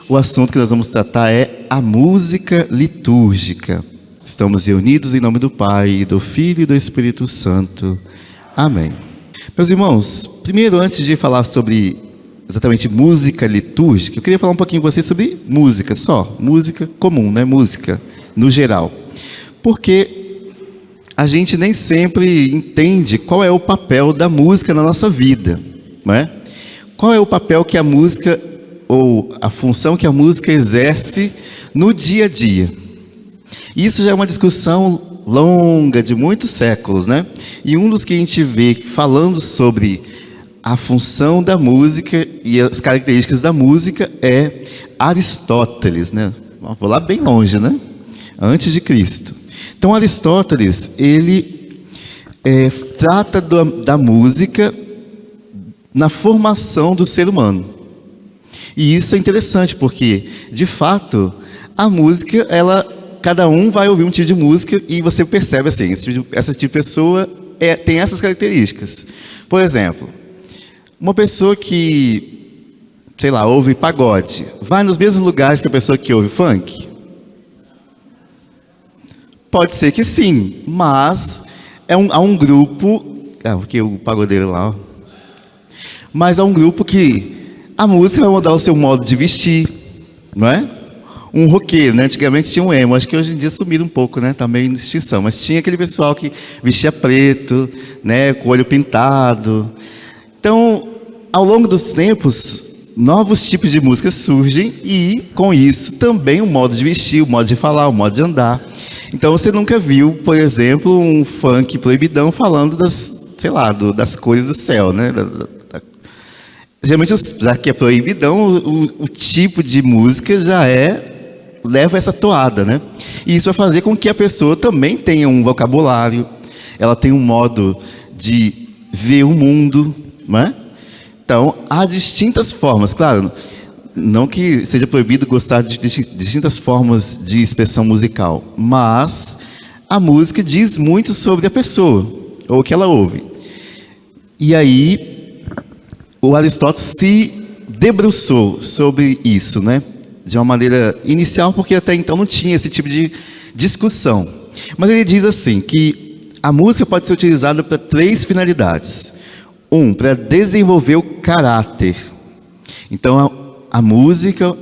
O assunto que nós vamos tratar é a música litúrgica. Estamos reunidos em nome do Pai, do Filho e do Espírito Santo. Amém. Meus irmãos, primeiro, antes de falar sobre exatamente música litúrgica, eu queria falar um pouquinho com vocês sobre música só. Música comum, né? Música no geral. Porque a gente nem sempre entende qual é o papel da música na nossa vida, não é? Qual é o papel que a música, ou a função que a música exerce no dia a dia. Isso já é uma discussão longa, de muitos séculos, né? E um dos que a gente vê falando sobre a função da música e as características da música é Aristóteles, né? Vou lá bem longe, né? Antes de Cristo. Então, Aristóteles, ele trata da música na formação do ser humano. E isso é interessante, porque, de fato, a música, cada um vai ouvir um tipo de música e você percebe assim, essa tipo de pessoa tem essas características. Por exemplo, uma pessoa que, sei lá, ouve pagode, vai nos mesmos lugares que a pessoa que ouve funk? Pode ser que sim, mas há um grupo, porque o pagodeiro lá, mas há um grupo que a música vai mudar o seu modo de vestir, não é? Um roqueiro, né? Antigamente tinha um emo, acho que hoje em dia sumiram um pouco, né? Tá meio em extinção, mas tinha aquele pessoal que vestia preto, né? Com o olho pintado. Então, ao longo dos tempos, novos tipos de música surgem e, com isso, também o modo de vestir, o modo de falar, o modo de andar. Então, você nunca viu, por exemplo, um funk proibidão falando das cores do céu, né? Geralmente, já que é proibidão, o tipo de música leva essa toada, né? E isso vai fazer com que a pessoa também tenha um vocabulário, ela tenha um modo de ver o mundo, não é? Então, há distintas formas, claro, não que seja proibido gostar de distintas formas de expressão musical, mas a música diz muito sobre a pessoa, ou o que ela ouve. E aí, o Aristóteles se debruçou sobre isso, né? De uma maneira inicial, porque até então não tinha esse tipo de discussão. Mas ele diz assim, que a música pode ser utilizada para 3 finalidades. Para desenvolver o caráter. Então, a música,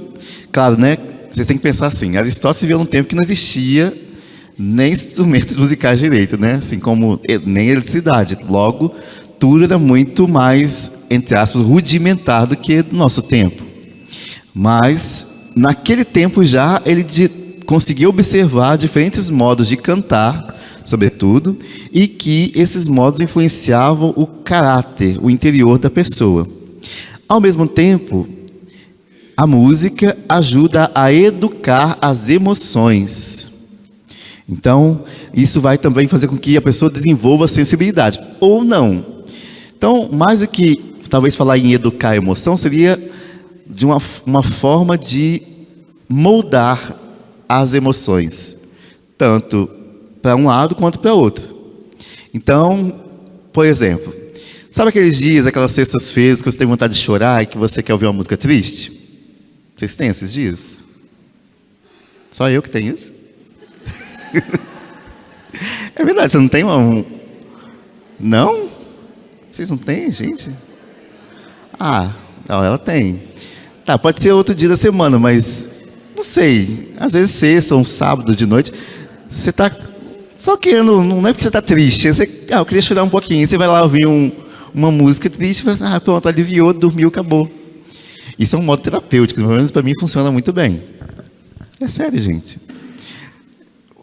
claro, né? Vocês têm que pensar assim, Aristóteles viveu num tempo que não existia nem instrumentos musicais direito, né? Assim como nem eletricidade. Logo, tudo era muito mais, entre aspas, rudimentar do que no nosso tempo. Mas, naquele tempo já, ele conseguiu observar diferentes modos de cantar, sobretudo, e que esses modos influenciavam o caráter, o interior da pessoa. Ao mesmo tempo, a música ajuda a educar as emoções. Então, isso vai também fazer com que a pessoa desenvolva a sensibilidade, ou não. Então, mais do que talvez falar em educar a emoção, seria de uma forma de moldar as emoções, tanto para um lado quanto para outro. Então, por exemplo, sabe aqueles dias, aquelas sextas-feiras que você tem vontade de chorar e que você quer ouvir uma música triste? Vocês têm esses dias? Só eu que tenho isso? É verdade, você não tem Não? Vocês não têm, gente? Não, ela tem. Tá, pode ser outro dia da semana, mas não sei. Às vezes sexta, um sábado de noite, você tá só querendo, não é porque você tá triste. Eu queria chorar um pouquinho. Você vai lá ouvir uma música triste, e fala, pronto, aliviou, dormiu, acabou. Isso é um modo terapêutico, pelo menos para mim funciona muito bem. É sério, gente.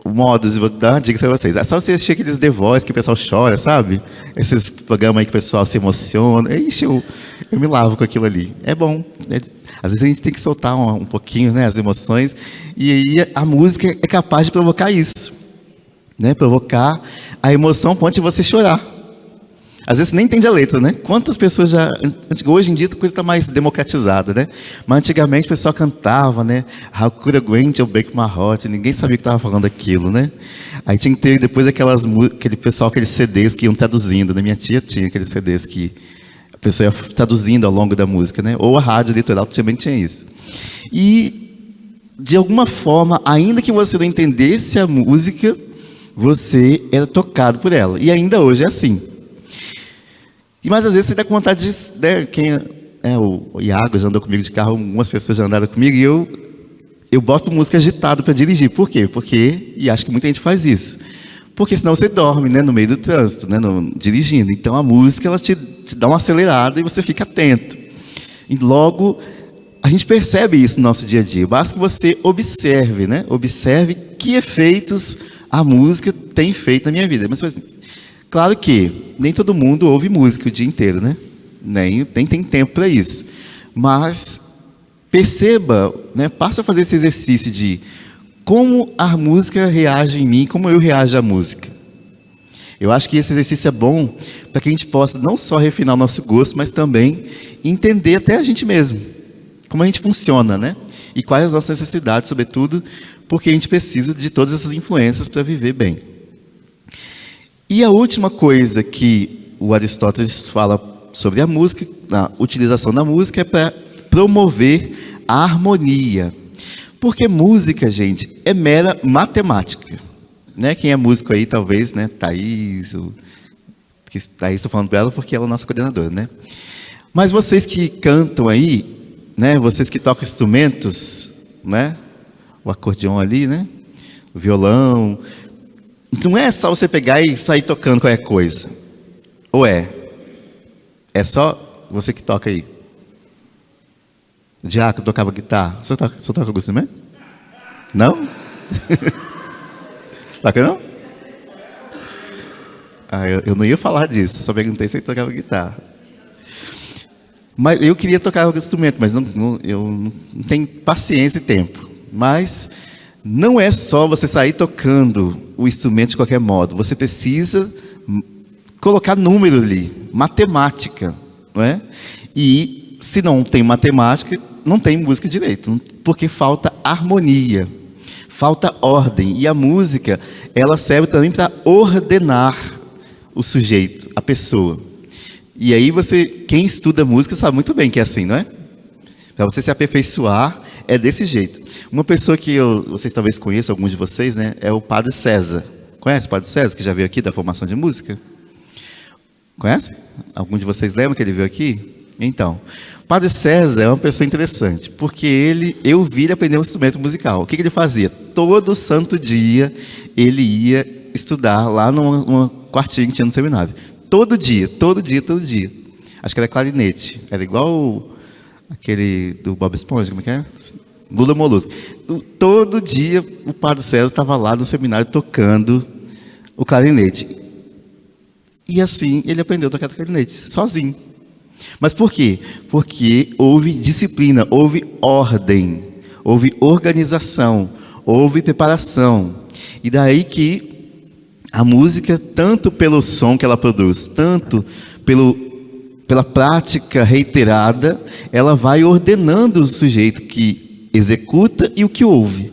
Modos, vou dar uma dica para vocês. É só você assistir aqueles The Voice que o pessoal chora, sabe? Esses programas aí que o pessoal se emociona. Ixi, eu me lavo com aquilo ali. É bom. Às vezes a gente tem que soltar um pouquinho, né, as emoções. E aí a música é capaz de provocar isso. Né? Provocar a emoção a ponto de você chorar. Às vezes você nem entende a letra, né? Quantas pessoas já... Hoje em dia a coisa está mais democratizada, né? Mas antigamente o pessoal cantava, né? How could I grant you break my heart? Ninguém sabia que estava falando aquilo, né? Aí tinha que ter depois aquele pessoal, aqueles CDs que iam traduzindo, né? Minha tia tinha aqueles CDs que pessoa ia traduzindo ao longo da música, né? Ou a rádio litoral também tinha isso. E, de alguma forma, ainda que você não entendesse a música, você era tocado por ela. E ainda hoje é assim. E mais às vezes você dá com vontade de... Né, o Iago já andou comigo de carro, algumas pessoas já andaram comigo, e eu boto música agitada para dirigir. Por quê? E acho que muita gente faz isso. Porque senão você dorme, né, no meio do trânsito, né, dirigindo. Então a música ela te dá uma acelerada e você fica atento. E logo a gente percebe isso no nosso dia a dia. Basta que você observe, né? Observe que efeitos a música tem feito na minha vida. Mas assim, claro que nem todo mundo ouve música o dia inteiro, né? Nem tem tempo para isso. Mas perceba, né? Passa a fazer esse exercício de como a música reage em mim, como eu reajo à música. Eu acho que esse exercício é bom para que a gente possa não só refinar o nosso gosto, mas também entender até a gente mesmo, como a gente funciona, né? E quais as nossas necessidades, sobretudo, porque a gente precisa de todas essas influências para viver bem. E a última coisa que o Aristóteles fala sobre a música, a utilização da música, é para promover a harmonia. Porque música, gente, é mera matemática. Né? Quem é músico aí, talvez, né? Thaís, estou falando para ela porque ela é a nossa coordenadora, né? Mas vocês que cantam aí, né? Vocês que tocam instrumentos, né? O acordeão ali, né? O violão. Não é só você pegar e sair tocando qualquer coisa. Ou é? É só você que toca aí? O Diácono tocava guitarra. Você toca algum instrumento? Não? Toca não? Eu não ia falar disso. Só perguntei se ele tocava guitarra. Mas eu queria tocar algum instrumento, mas eu não tenho paciência e tempo. Mas não é só você sair tocando o instrumento de qualquer modo. Você precisa colocar número ali, matemática, não é? E se não tem matemática, não tem música direito, porque falta harmonia, falta ordem. E a música, ela serve também para ordenar o sujeito, a pessoa. E aí quem estuda música sabe muito bem que é assim, não é? Para você se aperfeiçoar, é desse jeito. Uma pessoa que vocês talvez conheçam, alguns de vocês, né? É o Padre César. Conhece o Padre César, que já veio aqui da formação de música? Conhece? Algum de vocês lembra que ele veio aqui? Então, o Padre César é uma pessoa interessante, porque eu vi ele aprender um instrumento musical. O que ele fazia? Todo santo dia, ele ia estudar lá num quartinho que tinha no seminário. Todo dia. Acho que era clarinete. Era igual aquele do Bob Esponja, como é que é? Lula Molusco. Todo dia o Padre César estava lá no seminário tocando o clarinete. E assim ele aprendeu a tocar clarinete, sozinho. Mas por quê? Porque houve disciplina, houve ordem, houve organização, houve preparação. E daí que a música, tanto pelo som que ela produz, tanto pela prática reiterada, ela vai ordenando o sujeito que executa e o que ouve.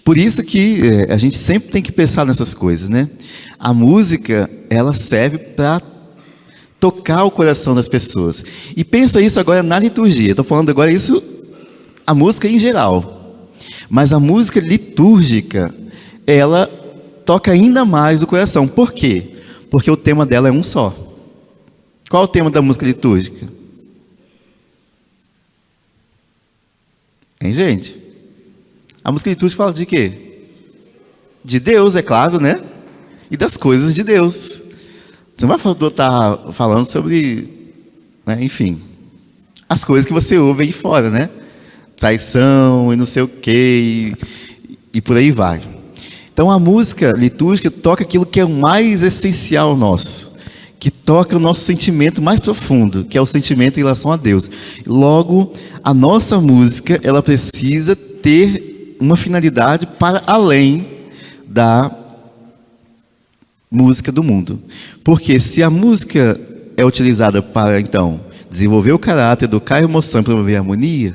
Por isso que a gente sempre tem que pensar nessas coisas, né? A música, ela serve para tocar o coração das pessoas. E pensa isso agora na liturgia. Estou falando agora isso, a música em geral. Mas a música litúrgica, ela toca ainda mais o coração. Por quê? Porque o tema dela é um só. Qual é o tema da música litúrgica? Hein, gente? A música litúrgica fala de quê? De Deus, é claro, né? E das coisas de Deus. Você não vai estar falando sobre, né, enfim, as coisas que você ouve aí fora, né? Traição e não sei o quê, e por aí vai. Então a música litúrgica toca aquilo que é o mais essencial nosso, que toca o nosso sentimento mais profundo, que é o sentimento em relação a Deus. Logo, a nossa música, ela precisa ter uma finalidade para além da música do mundo. Porque se a música é utilizada para, então, desenvolver o caráter, educar a emoção e promover a harmonia,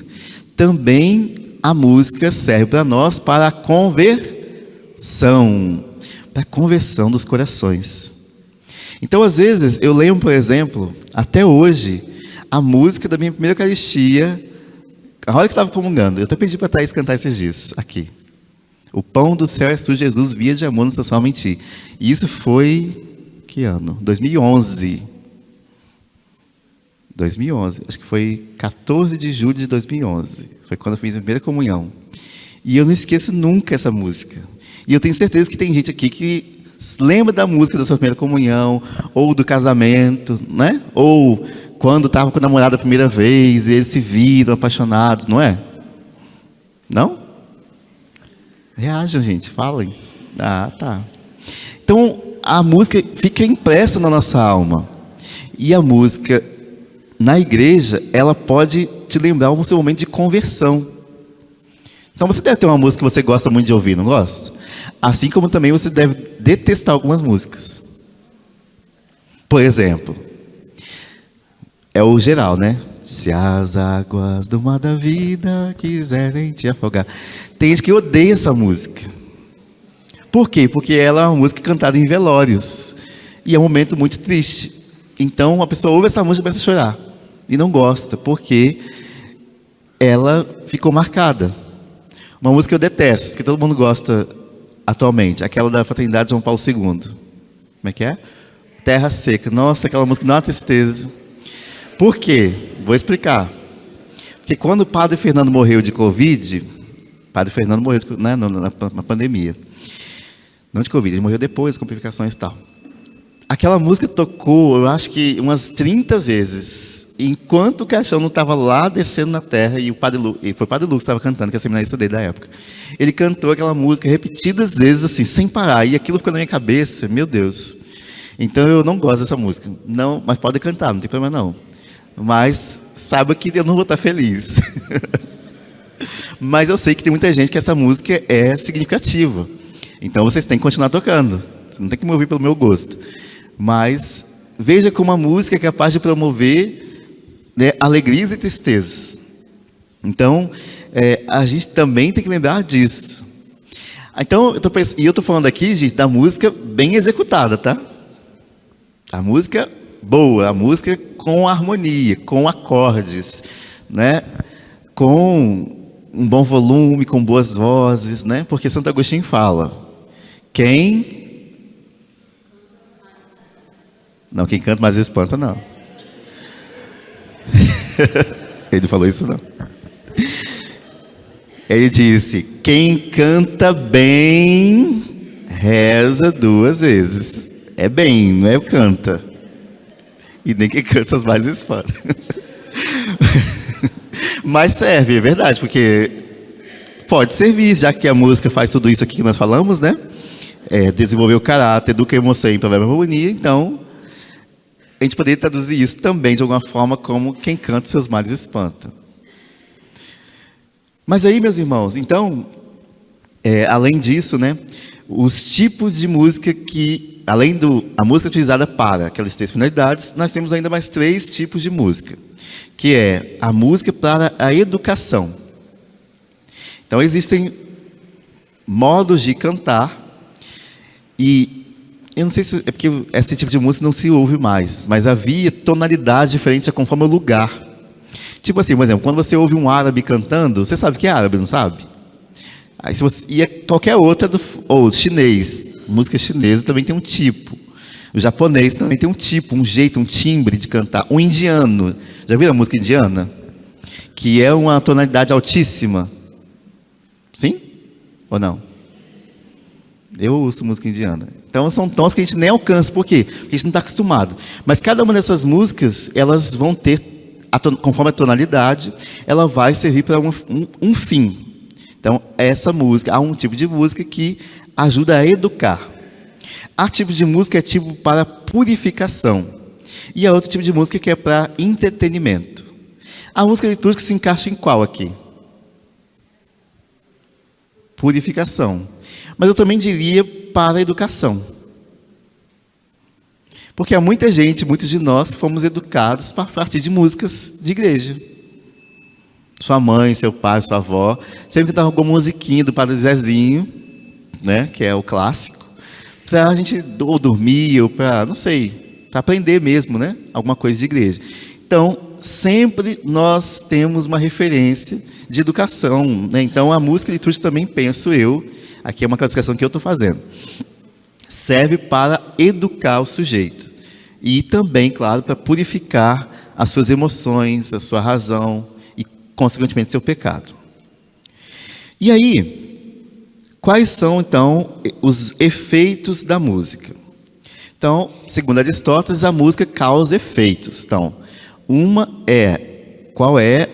também a música serve para nós para a conversão dos corações. Então, às vezes, eu lembro, por exemplo, até hoje, a música da minha primeira Eucaristia, a hora que eu estava comungando, eu até pedi para a Thaís cantar esses dias, aqui. O pão do céu és tu, Jesus, via de amor nos transforma em ti. E isso foi, que ano? 2011. 2011, acho que foi 14 de julho de 2011. Foi quando eu fiz a primeira comunhão. E eu não esqueço nunca essa música. E eu tenho certeza que tem gente aqui que lembra da música da sua primeira comunhão, ou do casamento, né? Ou quando estava com o namorado a primeira vez, e eles se viram apaixonados, não é? Não? Reajam, gente, falem. Ah, tá. Então, a música fica impressa na nossa alma. E a música, na igreja, ela pode te lembrar o seu momento de conversão. Então, você deve ter uma música que você gosta muito de ouvir, não gosta? Assim como também você deve detestar algumas músicas. Por exemplo, é o geral, né? Se as águas do mar da vida quiserem te afogar. Tem gente que odeia essa música. Por quê? Porque ela é uma música cantada em velórios. E é um momento muito triste. Então, a pessoa ouve essa música e começa a chorar. E não gosta, porque ela ficou marcada. Uma música que eu detesto, que todo mundo gosta atualmente. Aquela da Fraternidade João Paulo II. Como é que é? Terra Seca. Nossa, aquela música dá uma tristeza. Por quê? Vou explicar. Porque quando o padre Fernando morreu de Covid, padre Fernando morreu né, na pandemia. Não de Covid, ele morreu depois, complicações e tal. Aquela música tocou, eu acho que umas 30 vezes, enquanto o caixão não estava lá descendo na terra, e foi o padre Lucas que estava cantando, que é a seminarista dele da época. Ele cantou aquela música repetidas vezes, assim, sem parar, e aquilo ficou na minha cabeça, meu Deus. Então eu não gosto dessa música. Não, mas pode cantar, não tem problema não. Mas saiba que eu não vou estar feliz. Mas eu sei que tem muita gente que essa música é significativa. Então vocês têm que continuar tocando. Você não tem que me ouvir pelo meu gosto. Mas veja como a música é capaz de promover, né, alegrias e tristezas. Então, a gente também tem que lembrar disso. Então, eu estou falando aqui, gente, da música bem executada, tá? A música boa, a música com harmonia, com acordes, né? Com um bom volume, com boas vozes, né? Porque Santo Agostinho fala, quem canta mais espanta, não. Ele não falou isso, não. Ele disse, quem canta bem, reza 2 vezes. É bem, não é canta. E nem quem canta as mais espanta. Mas serve, é verdade, porque pode servir, já que a música faz tudo isso aqui que nós falamos, né? Desenvolver o caráter, educa a emoção em provérbio e harmonia, então a gente poderia traduzir isso também de alguma forma como quem canta seus males espanta. Mas aí, meus irmãos, então, além disso, né, os tipos de música que, além a música utilizada para aquelas 3 finalidades, nós temos ainda mais 3 tipos de música, que é a música para a educação. Então, existem modos de cantar, e eu não sei se é porque esse tipo de música não se ouve mais, mas havia tonalidade diferente conforme o lugar. Tipo assim, por exemplo, quando você ouve um árabe cantando, você sabe que é árabe, não sabe? Aí se você ia qualquer outra, ou chinês, música chinesa também tem um tipo. O japonês também tem um tipo, um jeito, um timbre de cantar. O indiano, já viram a música indiana? Que é uma tonalidade altíssima. Sim? Ou não? Eu ouço música indiana. Então são tons que a gente nem alcança. Por quê? Porque a gente não está acostumado. Mas cada uma dessas músicas, elas vão ter, conforme a tonalidade, ela vai servir para um fim. Então, essa música, há um tipo de música que ajuda a educar. Há tipo de música que é tipo para purificação. E há outro tipo de música que é para entretenimento. A música litúrgica se encaixa em qual aqui? Purificação. Mas eu também diria para a educação. Porque há muita gente, muitos de nós, que fomos educados a partir de músicas de igreja. Sua mãe, seu pai, sua avó, sempre cantava alguma musiquinha do Padre Zezinho, né, que é o clássico, para a gente ou dormir, ou para, não sei, para aprender mesmo, né? Alguma coisa de igreja. Então, sempre nós temos uma referência de educação, né? Então, a música litúrgica também, penso eu, aqui é uma classificação que eu estou fazendo, serve para educar o sujeito. E também, claro, para purificar as suas emoções, a sua razão e, consequentemente, seu pecado. E aí, quais são, então, os efeitos da música? Então, segundo Aristóteles, a música causa efeitos. Então, qual é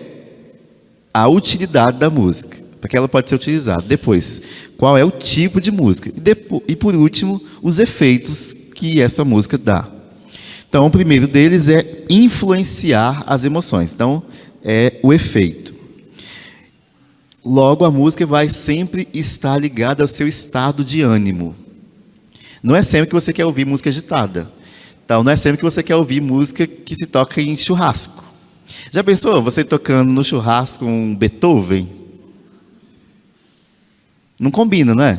a utilidade da música? Para que ela pode ser utilizada. Depois, qual é o tipo de música? E por último, os efeitos que essa música dá. Então, o primeiro deles é influenciar as emoções. Então, é o efeito. Logo, a música vai sempre estar ligada ao seu estado de ânimo. Não é sempre que você quer ouvir música agitada. Então, não é sempre que você quer ouvir música que se toca em churrasco. Já pensou você tocando no churrasco um Beethoven? Não combina, não é?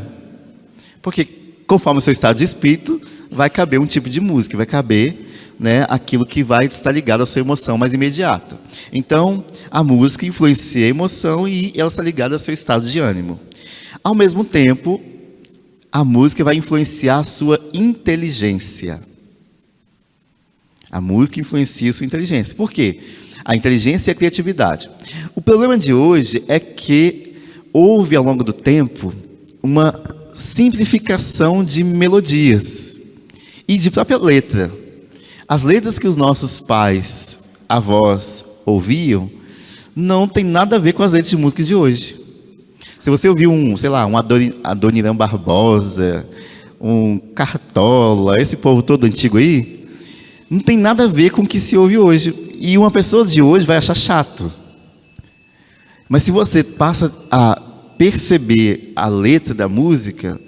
Porque, conforme o seu estado de espírito, vai caber um tipo de música, vai caber, né, aquilo que vai estar ligado à sua emoção mais imediata. Então, a música influencia a emoção e ela está ligada ao seu estado de ânimo. Ao mesmo tempo, a música vai influenciar a sua inteligência. A música influencia a sua inteligência. Por quê? A inteligência e a criatividade. O problema de hoje é que houve, ao longo do tempo, uma simplificação de melodias e de própria letra. As letras que os nossos pais, avós, ouviam, não tem nada a ver com as letras de música de hoje. Se você ouvir um Adoniran Barbosa, um Cartola, esse povo todo antigo aí, não tem nada a ver com o que se ouve hoje. E uma pessoa de hoje vai achar chato. Mas se você passa a perceber a letra da música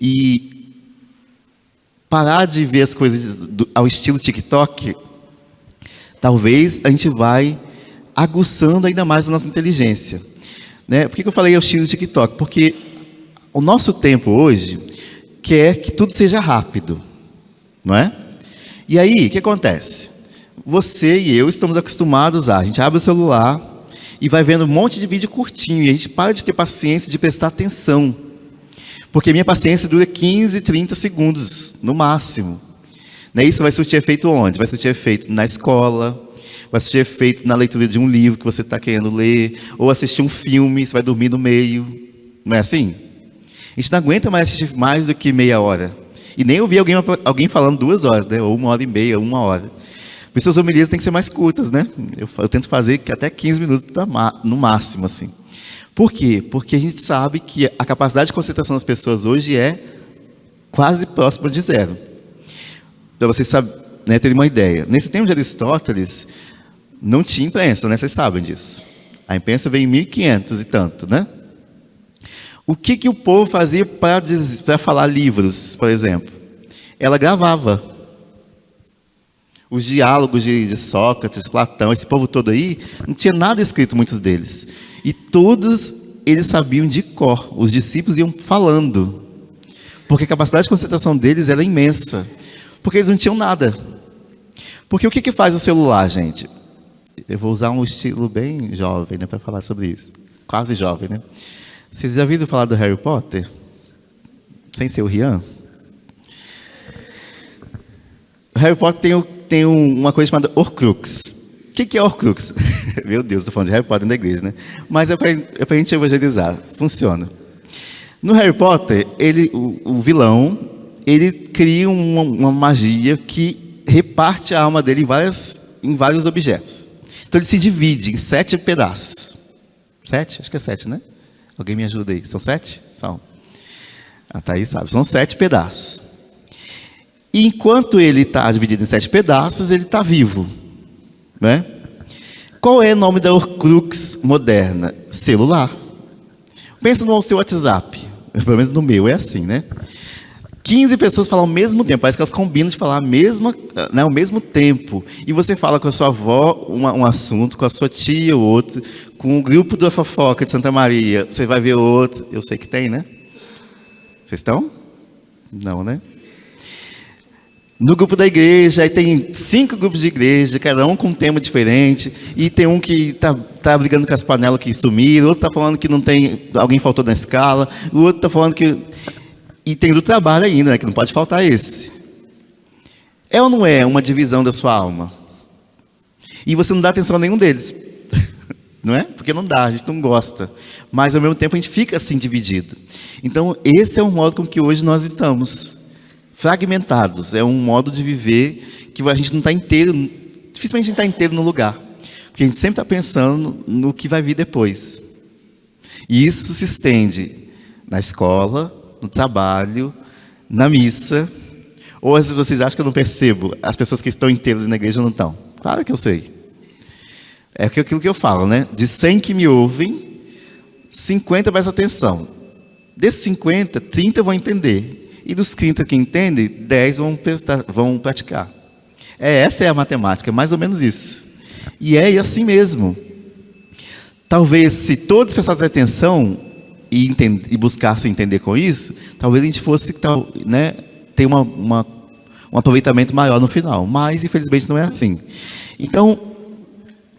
e parar de ver as coisas ao estilo TikTok, talvez a gente vai aguçando ainda mais a nossa inteligência. Né? Por que eu falei ao estilo TikTok? Porque o nosso tempo hoje quer que tudo seja rápido, não é? E aí, o que acontece? Você e eu estamos acostumados a gente abre o celular e vai vendo um monte de vídeo curtinho, e a gente para de ter paciência de prestar atenção. Porque minha paciência dura 15, 30 segundos, no máximo. Né? Isso vai surtir efeito onde? Vai surtir efeito na escola, vai surtir efeito na leitura de um livro que você está querendo ler, ou assistir um filme, você vai dormir no meio. Não é assim? A gente não aguenta mais assistir mais do que meia hora. E nem ouvir alguém falando 2 horas, né? Ou 1h30, 1 hora. Por isso as homilias têm que ser mais curtas, né? Eu tento fazer até 15 minutos no máximo, assim. Por quê? Porque a gente sabe que a capacidade de concentração das pessoas hoje é quase próxima de zero. Para vocês terem uma ideia. Nesse tempo de Aristóteles, não tinha imprensa, né? Vocês sabem disso. A imprensa veio em 1500 e tanto, né? O que o povo fazia para falar livros, por exemplo? Ela gravava. Os diálogos de Sócrates, Platão, esse povo todo aí, não tinha nada escrito, muitos deles. E todos eles sabiam de cor. Os discípulos iam falando. Porque a capacidade de concentração deles era imensa. Porque eles não tinham nada. Porque o que faz o celular, gente? Eu vou usar um estilo bem jovem, né, para falar sobre isso. Quase jovem, né? Vocês já ouviram falar do Harry Potter? Sem ser o Rian? O Harry Potter tem uma coisa chamada Horcrux. O que é Horcrux? Meu Deus, estou falando de Harry Potter da igreja, né? Mas é para a gente evangelizar. Funciona. No Harry Potter, o vilão, ele cria uma magia que reparte a alma dele em vários objetos. Então ele se divide em 7 pedaços. 7? Acho que é 7, né? Alguém me ajuda aí. São 7? São. A Thaís sabe. São 7 pedaços. E enquanto ele está dividido em 7 pedaços, ele está vivo. Né? Qual é o nome da Horcrux moderna? Celular. Pensa no seu WhatsApp. Pelo menos no meu é assim, né? 15 pessoas falam ao mesmo tempo. Parece que elas combinam de falar ao mesmo tempo. E você fala com a sua avó um assunto, com a sua tia o outro, com o grupo da fofoca de Santa Maria. Você vai ver outro. Eu sei que tem, né? Vocês estão? Não, né? No grupo da igreja, aí tem 5 grupos de igreja, cada um com um tema diferente, e tem um que tá brigando com as panelas que sumiram, o outro está falando que não tem, alguém faltou na escala, o outro está falando que... E tem do trabalho ainda, né, que não pode faltar esse. É ou não é uma divisão da sua alma? E você não dá atenção a nenhum deles. Não é? Porque não dá, a gente não gosta. Mas, ao mesmo tempo, a gente fica assim dividido. Então, esse é o modo com que hoje nós estamos fragmentados. É um modo de viver que a gente não está inteiro, dificilmente a gente está inteiro no lugar. Porque a gente sempre está pensando no que vai vir depois. E isso se estende na escola, no trabalho, na missa. Ou vocês acham que eu não percebo? As pessoas que estão inteiras na igreja não estão. Claro que eu sei. É aquilo que eu falo, né? De 100 que me ouvem, 50 prestam atenção. Desses 50, 30 vão entender. E dos 30 que entendem, 10 vão praticar. Essa é a matemática, mais ou menos isso. E é assim mesmo. Talvez, se todos prestassem atenção e buscassem entender com isso, talvez a gente fosse né, ter um aproveitamento maior no final. Mas, infelizmente, não é assim. Então,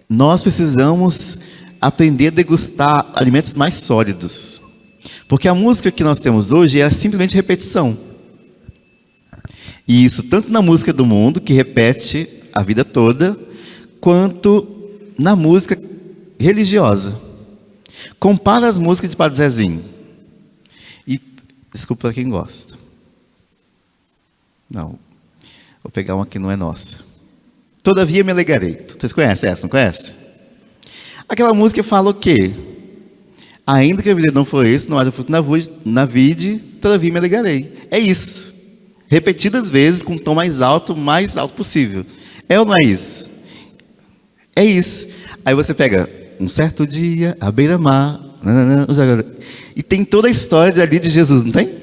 nós precisamos aprender a degustar alimentos mais sólidos. Porque a música que nós temos hoje é simplesmente repetição. E isso tanto na música do mundo, que repete a vida toda, quanto na música religiosa. Compara as músicas de Padre Zezinho. E, desculpa para quem gosta. Não, vou pegar uma que não é nossa. Todavia me alegrarei. Vocês conhecem essa, não conhecem? Aquela música fala o quê? Ainda que a vida não for esse, não haja fruto na vide, todavia me alegrarei. É isso. Repetidas vezes, com um tom mais alto possível. É ou não é isso? É isso. Aí você pega um certo dia, à beira-mar, e tem toda a história ali de Jesus, não tem?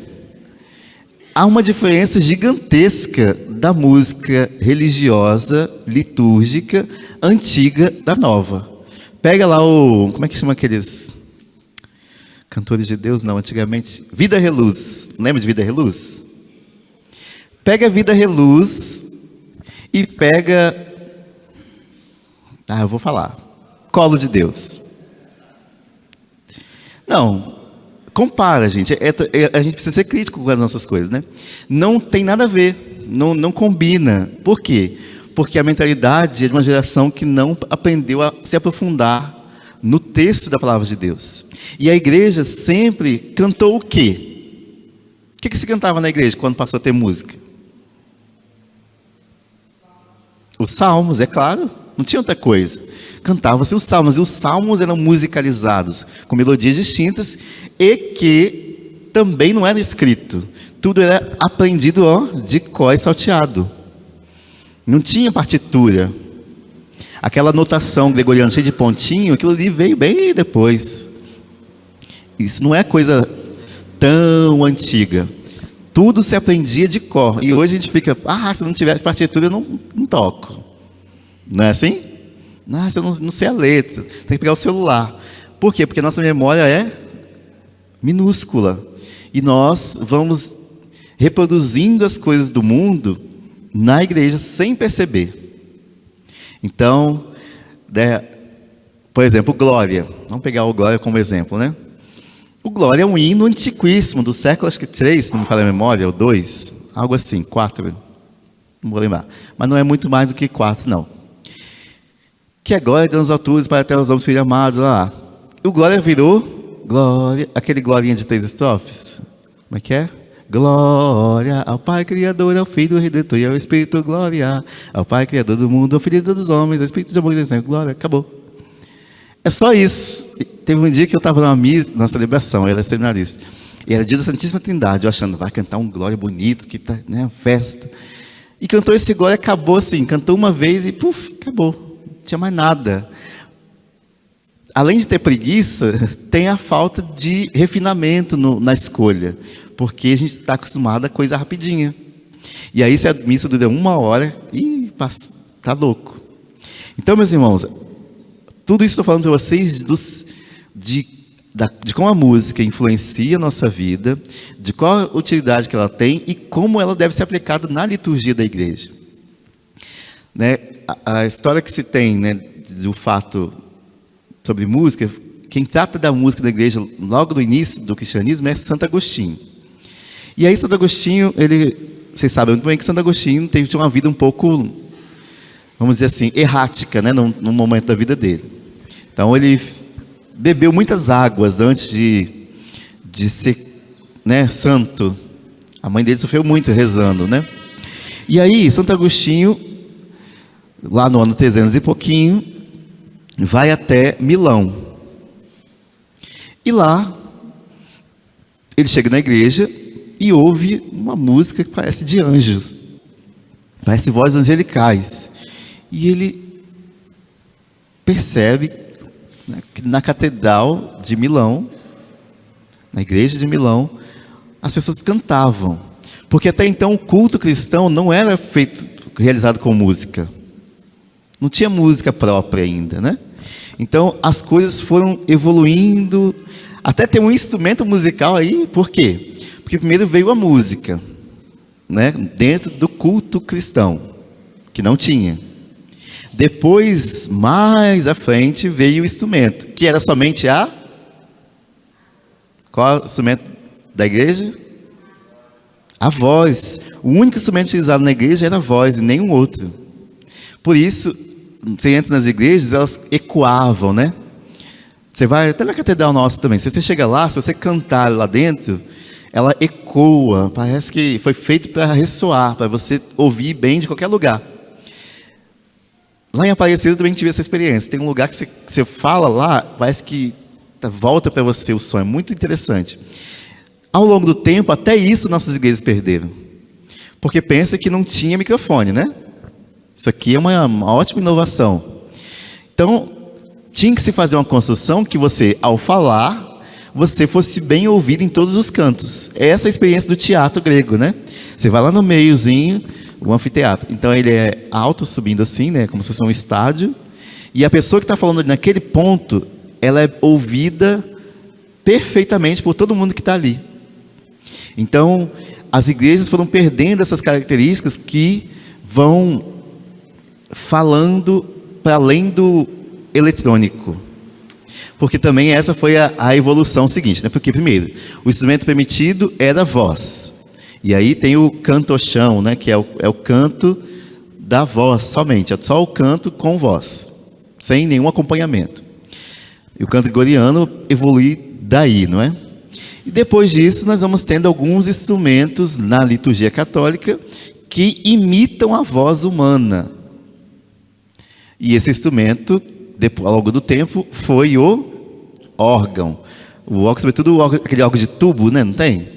Há uma diferença gigantesca da música religiosa, litúrgica, antiga da nova. Pega lá como é que chama aqueles cantores de Deus? Não, antigamente, Vida Reluz. Lembra de Vida Reluz? Pega Vida Reluz e pega... eu vou falar. Colo de Deus. Não, compara, gente. A gente precisa ser crítico com as nossas coisas, né? Não tem nada a ver, não combina. Por quê? Porque a mentalidade é de uma geração que não aprendeu a se aprofundar no texto da palavra de Deus. E a igreja sempre cantou o quê? O que se cantava na igreja quando passou a ter música? Os salmos, é claro. Não tinha outra coisa. Cantava-se os salmos. E os salmos eram musicalizados, com melodias distintas, e que também não era escrito. Tudo era aprendido de cor e salteado. Não tinha partitura. Aquela notação gregoriana cheia de pontinho, aquilo ali veio bem depois. Isso não é coisa tão antiga. Tudo se aprendia de cor. E hoje a gente fica, se não tiver partitura, eu não toco. Não é assim? Se eu não sei a letra, tem que pegar o celular. Por quê? Porque a nossa memória é minúscula. E nós vamos reproduzindo as coisas do mundo na igreja sem perceber. Então, por exemplo, Glória. Vamos pegar o Glória como exemplo, né? O Glória é um hino antiquíssimo, do século, acho que 3, se não me falha a memória, ou 2, algo assim, 4, não vou lembrar. Mas não é muito mais do que 4, não. Que é glória das alturas para até os homens filhos amados, lá. O Glória virou Glória, aquele Glorinha de 3 estrofes. Como é que é? Glória ao Pai Criador, ao Filho do Redentor e ao Espírito, glória ao Pai Criador do mundo, ao Filho de todos os homens, ao Espírito de amor e Deus, glória, acabou. É só isso. Teve um dia que eu estava na celebração, eu era seminarista, e era dia da Santíssima Trindade, eu achando, vai cantar um Glória bonito, que tá, né, festa. E cantou esse Glória, acabou assim, cantou uma vez e acabou. Não tinha mais nada. Além de ter preguiça, tem a falta de refinamento na escolha. Porque a gente está acostumado a coisa rapidinha. E aí, se a missa dura 1 hora, está louco. Então, meus irmãos, tudo isso estou falando para vocês de de como a música influencia a nossa vida, de qual a utilidade que ela tem e como ela deve ser aplicada na liturgia da igreja. Né? A história que se tem, né, do fato sobre música, quem trata da música da igreja logo no início do cristianismo é Santo Agostinho. E aí Santo Agostinho, vocês sabem muito bem que Santo Agostinho teve uma vida um pouco, vamos dizer assim, errática, né, num momento da vida dele. Então ele bebeu muitas águas antes de ser, né, santo. A mãe dele sofreu muito rezando, né? E aí Santo Agostinho, lá no ano 300 e pouquinho, vai até Milão. E lá, ele chega na igreja e ouve uma música que parece de anjos. Parece vozes angelicais. E ele percebe, né, que na catedral de Milão, na igreja de Milão, as pessoas cantavam. Porque até então o culto cristão não era realizado com música. Não tinha música própria ainda, né? Então as coisas foram evoluindo, até ter um instrumento musical aí. Por quê? Porque primeiro veio a música, né, dentro do culto cristão, que não tinha. Depois, mais à frente, veio o instrumento, que era somente qual é o instrumento da igreja? A voz. O único instrumento utilizado na igreja era a voz e nenhum outro. Por isso, você entra nas igrejas, elas ecoavam, né? Você vai até na catedral nossa também. Se você chega lá, se você cantar lá dentro, ela ecoa. Parece que foi feito para ressoar, para você ouvir bem de qualquer lugar. Lá em Aparecida também tive essa experiência. Tem um lugar que você fala lá, parece que volta para você o som. É muito interessante. Ao longo do tempo, até isso nossas igrejas perderam. Porque pensa que não tinha microfone, né? Isso aqui é uma ótima inovação. Então, tinha que se fazer uma construção que você, ao falar, você fosse bem ouvido em todos os cantos. Essa é a experiência do teatro grego, né? Você vai lá no meiozinho, o anfiteatro. Então, ele é alto, subindo assim, né? Como se fosse um estádio. E a pessoa que está falando naquele ponto, ela é ouvida perfeitamente por todo mundo que está ali. Então, as igrejas foram perdendo essas características que vão falando para além do eletrônico. Porque também essa foi a evolução seguinte, né? Porque primeiro, o instrumento permitido era a voz. E aí tem o canto-chão, né? Que é o canto da voz somente. É só o canto com voz, sem nenhum acompanhamento. E o canto gregoriano evolui daí, não é? E depois disso nós vamos tendo alguns instrumentos na liturgia católica que imitam a voz humana. E esse instrumento, ao longo do tempo, foi o órgão. O órgão, sobretudo aquele órgão de tubo, né? Não tem?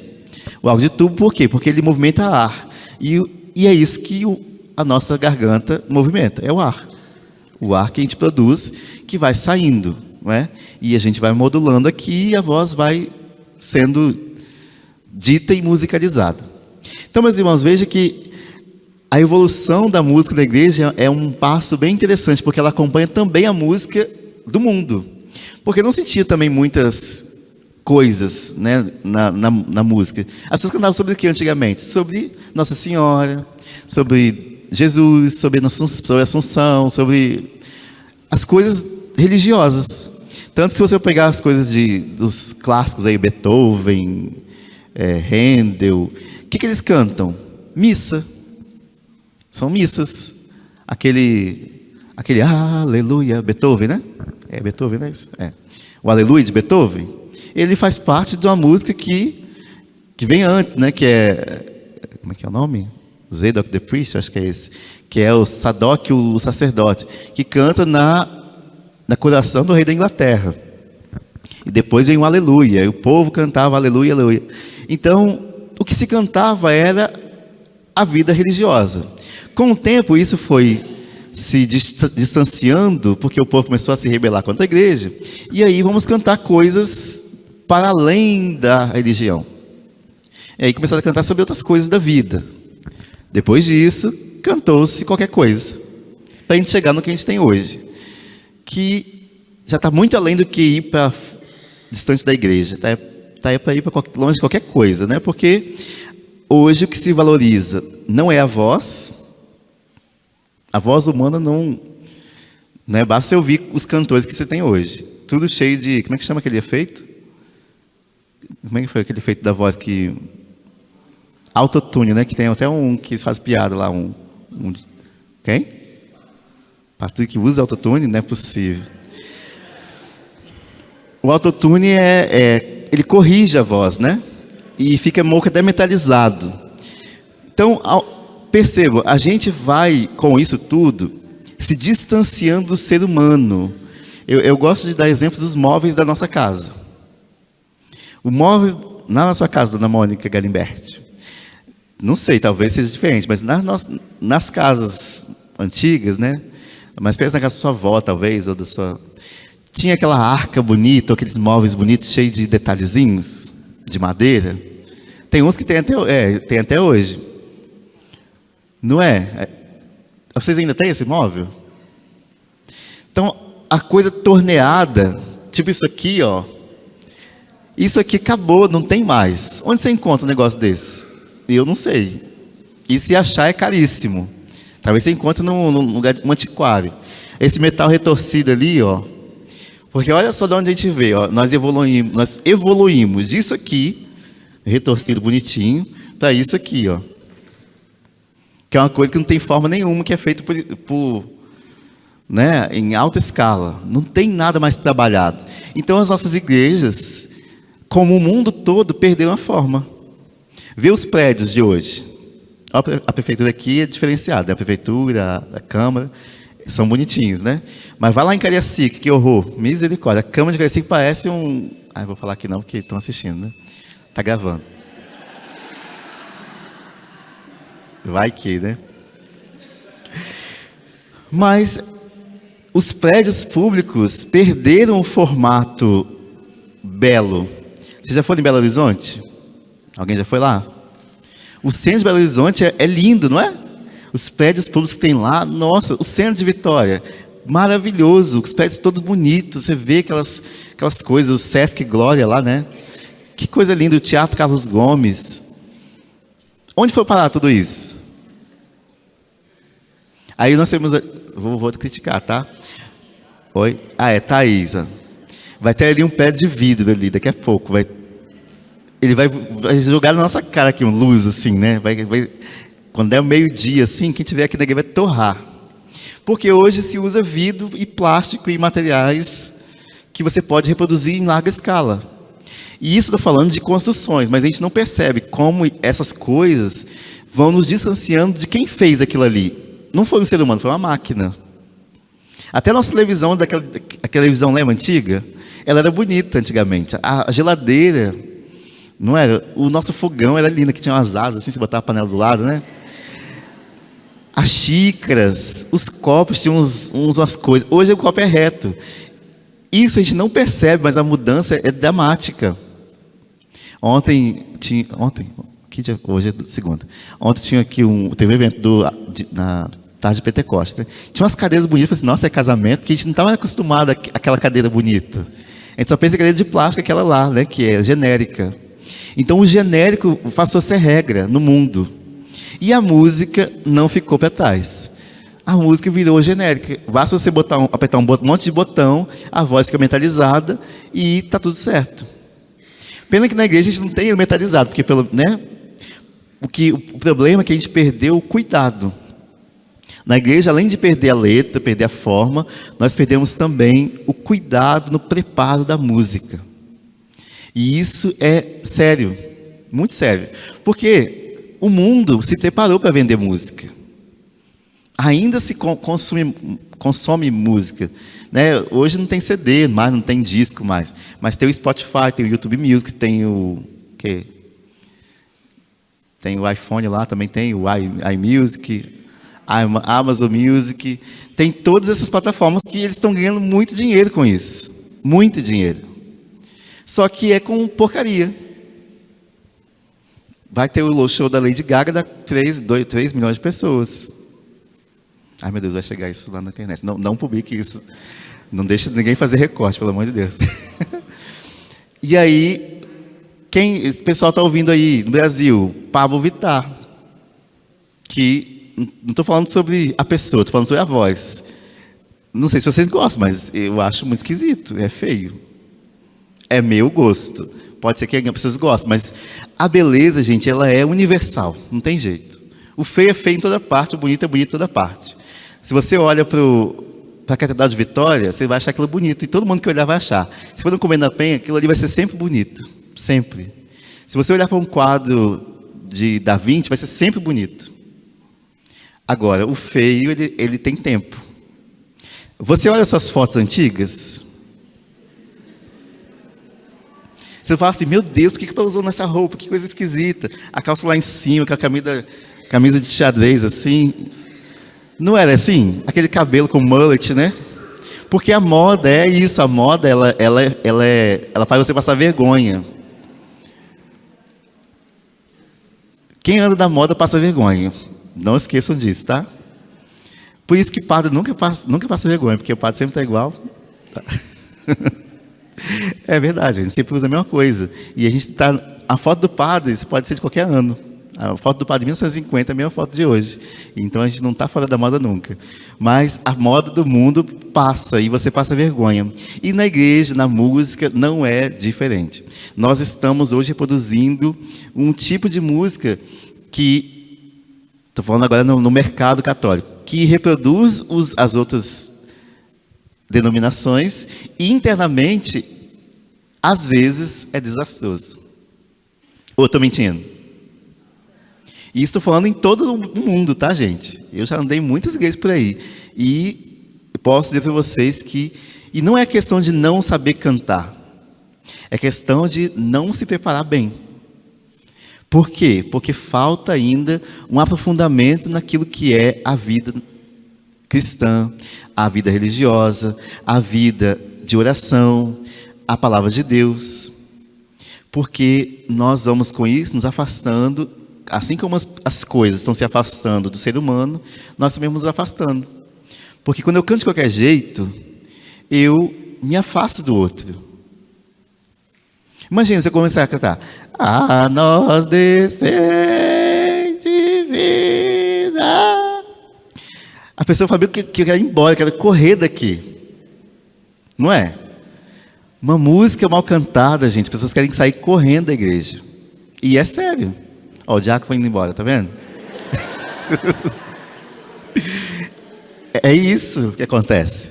O órgão de tubo, por quê? Porque ele movimenta ar. E é isso que a nossa garganta movimenta, é o ar. O ar que a gente produz, que vai saindo, não é? E a gente vai modulando aqui e a voz vai sendo dita e musicalizada. Então, meus irmãos, veja que a evolução da música da igreja é um passo bem interessante, porque ela acompanha também a música do mundo. Porque não se tinha também muitas coisas, né, na música. As pessoas cantavam sobre o que antigamente? Sobre Nossa Senhora, sobre Jesus, sobre a Assunção, sobre as coisas religiosas. Tanto que se você pegar as coisas dos clássicos aí, Beethoven, Handel, o que eles cantam? Missa. São missas. Aquele Aleluia, Beethoven, né? É Beethoven, não é isso? É. O Aleluia de Beethoven, ele faz parte de uma música que vem antes, né? Que é, como é que é o nome? Zadok the Priest, acho que é esse. Que é o Sadoc, o sacerdote, que canta na coroação do rei da Inglaterra. E depois vem o Aleluia, e o povo cantava Aleluia, Aleluia. Então, o que se cantava era a vida religiosa. Com o tempo, isso foi se distanciando, porque o povo começou a se rebelar contra a igreja, e aí vamos cantar coisas para além da religião. E aí começaram a cantar sobre outras coisas da vida. Depois disso, cantou-se qualquer coisa, para a gente chegar no que a gente tem hoje, que já está muito além do que ir para distante da igreja, tá para ir para longe de qualquer coisa, né? Porque hoje o que se valoriza não é a voz humana não, né? Basta você ouvir os cantores que você tem hoje, tudo cheio de, como é que chama aquele efeito? Como é que foi aquele efeito da voz que autotune, né? Que tem até um que faz piada lá, quem? Patrick usa autotune? Não é possível. O autotune ele corrige a voz, né? E fica meio que até metalizado. Então, perceba, a gente vai, com isso tudo, se distanciando do ser humano. Eu gosto de dar exemplos dos móveis da nossa casa. O móvel, na sua casa, dona Mônica Galimberti, não sei, talvez seja diferente, mas nas casas antigas, né? Mas pensa na casa da sua avó, talvez, ou da sua... Tinha aquela arca bonita, aqueles móveis bonitos, cheios de detalhezinhos, de madeira. Tem uns que tem até hoje. Não é? Vocês ainda têm esse móvel? Então, a coisa torneada, tipo isso aqui, ó. Isso aqui acabou, não tem mais. Onde você encontra um negócio desse? Eu não sei. E se achar é caríssimo. Talvez você encontre num lugar, um antiquário. Esse metal retorcido ali, ó. Porque olha só de onde a gente vê, ó. Nós evoluímos disso aqui, retorcido bonitinho, para isso aqui, ó. Que é uma coisa que não tem forma nenhuma, que é feito né, em alta escala. Não tem nada mais trabalhado. Então as nossas igrejas, como o mundo todo, perderam a forma. Vê os prédios de hoje. A prefeitura aqui é diferenciada. A prefeitura, a Câmara, são bonitinhos, né? Mas vai lá em Cariacica, que horror. Misericórdia. A Câmara de Cariacica parece um... Ah, vou falar aqui não, porque estão assistindo, né? Está gravando. Vai que, né? Mas os prédios públicos perderam o formato belo. Você já foi em Belo Horizonte? Alguém já foi lá? O centro de Belo Horizonte é lindo, não é? Os prédios públicos que tem lá, nossa, o centro de Vitória, maravilhoso, os prédios todos bonitos, você vê aquelas coisas, o Sesc Glória lá, né? Que coisa linda, o Teatro Carlos Gomes. Onde foi parar tudo isso? Aí nós temos... Vou criticar, tá? Oi? Ah, é Thaisa. Vai ter ali um pé de vidro ali, daqui a pouco. Ele vai jogar na nossa cara aqui, uma luz assim, né? Quando é o meio-dia, assim, quem tiver aqui na igreja vai torrar. Porque hoje se usa vidro e plástico e materiais que você pode reproduzir em larga escala. E isso estou falando de construções, mas a gente não percebe como essas coisas vão nos distanciando de quem fez aquilo ali. Não foi um ser humano, foi uma máquina. Até a nossa televisão, aquela televisão, lembra, antiga? Ela era bonita antigamente. A geladeira, não era? O nosso fogão era lindo, que tinha umas asas, assim, você botava a panela do lado, né? As xícaras, os copos tinham umas coisas. Hoje o copo é reto. Isso a gente não percebe, mas a mudança é dramática. Hoje é segunda. Ontem tinha aqui teve um evento na tarde de Pentecoste. Né? Tinha umas cadeiras bonitas, eu falei assim, nossa, é casamento, porque a gente não estava acostumado àquela cadeira bonita. A gente só pensa em cadeira de plástico, aquela lá, né, que é genérica. Então o genérico passou a ser regra no mundo. E a música não ficou para trás. A música virou genérica. Basta você apertar um monte de botão, a voz fica metalizada e está tudo certo. Pena que na igreja a gente não tem metalizado, porque né, o problema é que a gente perdeu o cuidado. Na igreja, além de perder a letra, perder a forma, nós perdemos também o cuidado no preparo da música. E isso é sério, muito sério. Porque o mundo se preparou para vender música. Ainda se consome música. Né? Hoje não tem CD mais, não tem disco mais. Mas tem o Spotify, tem o YouTube Music, tem o iPhone lá, também tem o iMusic, a Amazon Music. Tem todas essas plataformas que eles estão ganhando muito dinheiro com isso. Muito dinheiro. Só que é com porcaria. Vai ter o show da Lady Gaga, dá 3 milhões de pessoas. Ai, meu Deus, vai chegar isso lá na internet. Não publique isso. Não deixe ninguém fazer recorte, pelo amor de Deus. E aí, o pessoal está ouvindo aí no Brasil, Pablo Vittar, que não estou falando sobre a pessoa, estou falando sobre a voz. Não sei se vocês gostam, mas eu acho muito esquisito, é feio. É meu gosto. Pode ser que algumas pessoas gostem, mas a beleza, gente, ela é universal, não tem jeito. O feio é feio em toda parte, o bonito é bonito em toda parte. Se você olha para a Catedral de Vitória, você vai achar aquilo bonito, e todo mundo que olhar vai achar. Se for no Comendo da Penha, aquilo ali vai ser sempre bonito, sempre. Se você olhar para um quadro de Da Vinci, vai ser sempre bonito. Agora, o feio, ele tem tempo. Você olha suas fotos antigas, você fala assim, meu Deus, por que eu estou usando essa roupa? Que coisa esquisita. A calça lá em cima, com a camisa de xadrez, assim. Não era assim? Aquele cabelo com mullet, né? Porque a moda é isso, a moda, ela faz você passar vergonha. Quem anda da moda passa vergonha. Não esqueçam disso, tá? Por isso que padre nunca passa vergonha, porque o padre sempre está igual. É verdade, a gente sempre usa a mesma coisa. E a gente está. A foto do padre, isso pode ser de qualquer ano. A foto do padre de 1950 é a mesma foto de hoje. Então a gente não está fora da moda nunca. Mas a moda do mundo passa e você passa vergonha. E na igreja, na música, não é diferente. Nós estamos hoje reproduzindo um tipo de música que, estou falando agora no mercado católico, que reproduz as outras denominações e internamente, às vezes, é desastroso. Ou estou mentindo? E estou falando em todo o mundo, tá, gente? Eu já andei em muitas igrejas por aí. E posso dizer para vocês que... E não é questão de não saber cantar. É questão de não se preparar bem. Por quê? Porque falta ainda um aprofundamento naquilo que é a vida cristã, a vida religiosa, a vida de oração, a palavra de Deus. Porque nós vamos com isso nos afastando, assim como as coisas estão se afastando do ser humano, nós também vamos nos afastando. Porque quando eu canto de qualquer jeito, eu me afasto do outro. Imagina você começar a cantar: a nós descende vida. A pessoa fala que quer ir embora, quer correr daqui. Não é? Uma música mal cantada, gente, as pessoas querem sair correndo da igreja. E é sério. Ó, o diácono indo embora, tá vendo? É isso que acontece.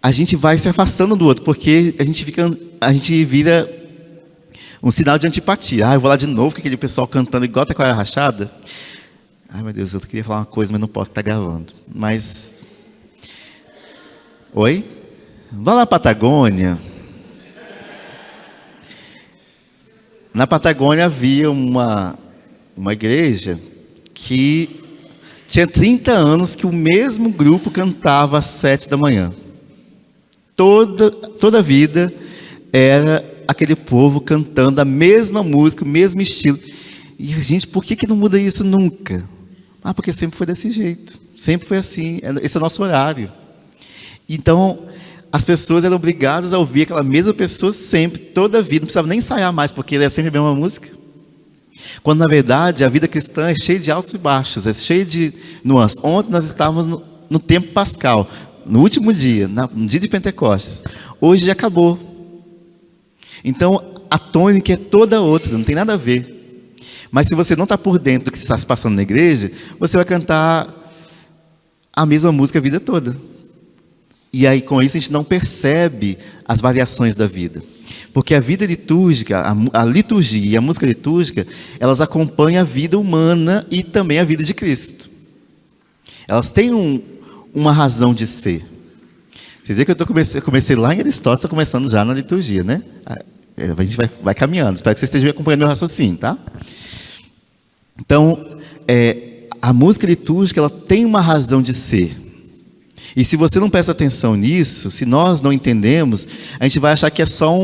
A gente vai se afastando do outro, porque a gente vira um sinal de antipatia. Ah, eu vou lá de novo com aquele pessoal cantando igual Taquara Rachada. Ai, meu Deus, eu queria falar uma coisa, mas não posso estar gravando. Mas... Oi? Vá lá na Patagônia. Na Patagônia havia uma igreja que tinha 30 anos que o mesmo grupo cantava às 7 da manhã. Toda a vida era aquele povo cantando a mesma música, o mesmo estilo. E, gente, por que não muda isso nunca? Ah, porque sempre foi desse jeito. Sempre foi assim. Esse é o nosso horário. Então, as pessoas eram obrigadas a ouvir aquela mesma pessoa sempre, toda a vida. Não precisava nem ensaiar mais, porque era sempre a mesma música. Quando, na verdade, a vida cristã é cheia de altos e baixos, é cheia de nuances. Ontem nós estávamos no tempo pascal, no último dia, no dia de Pentecostes. Hoje já acabou. Então, a tônica é toda outra, não tem nada a ver. Mas se você não está por dentro do que está se passando na igreja, você vai cantar a mesma música a vida toda. E aí, com isso, a gente não percebe as variações da vida. Porque a vida litúrgica, a liturgia e a música litúrgica, elas acompanham a vida humana e também a vida de Cristo. Elas têm uma razão de ser. Vocês veem que eu comecei lá em Aristóteles, estou começando já na liturgia, né? A gente vai caminhando. Espero que vocês estejam acompanhando meu raciocínio, tá? Então, a música litúrgica, ela tem uma razão de ser. E se você não presta atenção nisso, se nós não entendemos, a gente vai achar que é só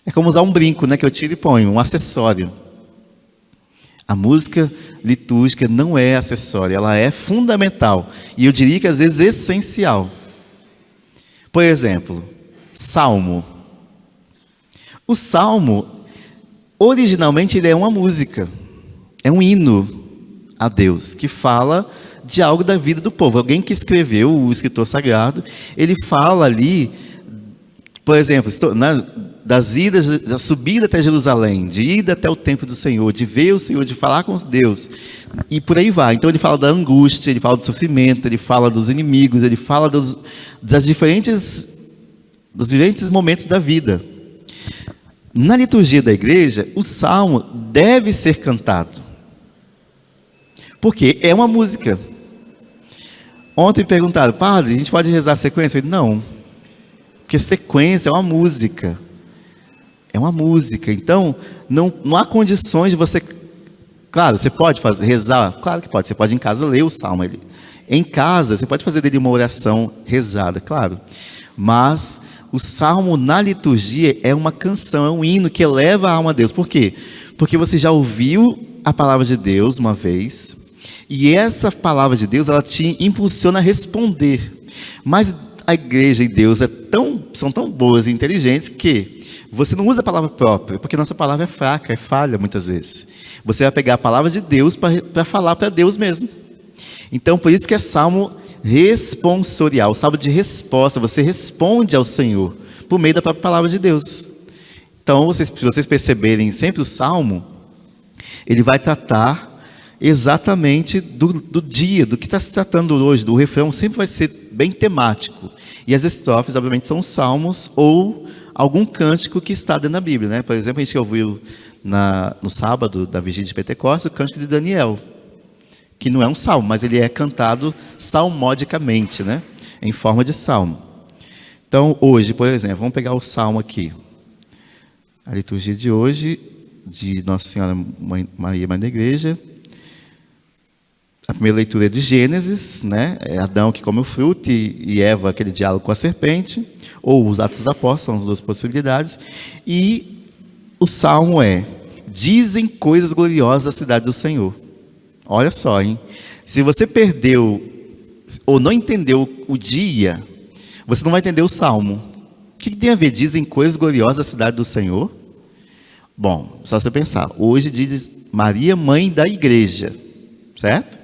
é como usar um brinco, né? Que eu tiro e ponho, um acessório. A música litúrgica não é acessória, ela é fundamental. E eu diria que às vezes essencial. Por exemplo, Salmo. O salmo, originalmente, ele é uma música. É um hino a Deus, que fala de algo da vida do povo. Alguém que escreveu, o escritor sagrado, ele fala ali, por exemplo, das idas, da subida até Jerusalém, de ida até o templo do Senhor, de ver o Senhor, de falar com Deus, e por aí vai. Então ele fala da angústia, ele fala do sofrimento, ele fala dos inimigos, ele fala dos diferentes momentos da vida. Na liturgia da igreja, o salmo deve ser cantado, porque é uma música. Ontem perguntaram, padre, a gente pode rezar a sequência? Eu falei, não, porque sequência é uma música. É uma música. Então, não há condições de você... Claro, você pode rezar, claro que pode. Você pode em casa ler o salmo. Em casa, você pode fazer dele uma oração rezada, claro. Mas o salmo na liturgia é uma canção, é um hino que eleva a alma a Deus. Por quê? Porque você já ouviu a palavra de Deus uma vez, e essa palavra de Deus, ela te impulsiona a responder. Mas a igreja e Deus são tão boas e inteligentes que você não usa a palavra própria, porque nossa palavra é fraca, é falha muitas vezes. Você vai pegar a palavra de Deus para falar para Deus mesmo. Então, por isso que é salmo responsorial, salmo de resposta. Você responde ao Senhor por meio da própria palavra de Deus. Então, se vocês perceberem sempre o salmo, ele vai tratar exatamente do dia, do que está se tratando hoje. Do refrão sempre vai ser bem temático. E as estrofes, obviamente, são salmos ou algum cântico que está dentro da Bíblia, né? Por exemplo, a gente ouviu no sábado da vigília de Pentecostes o cântico de Daniel, que não é um salmo, mas ele é cantado salmodicamente, né? Em forma de salmo. Então, hoje, por exemplo, vamos pegar o salmo aqui. A liturgia de hoje, de Nossa Senhora Maria, Mãe da Igreja. A primeira leitura é de Gênesis, né? É Adão que come o fruto e Eva, aquele diálogo com a serpente, ou os Atos dos Apóstolos, são as duas possibilidades. E o salmo é: dizem coisas gloriosas da cidade do Senhor. Olha só, hein? Se você perdeu ou não entendeu o dia, você não vai entender o salmo. O que tem a ver? Dizem coisas gloriosas da cidade do Senhor? Bom, só você pensar. Hoje diz Maria, mãe da igreja, certo?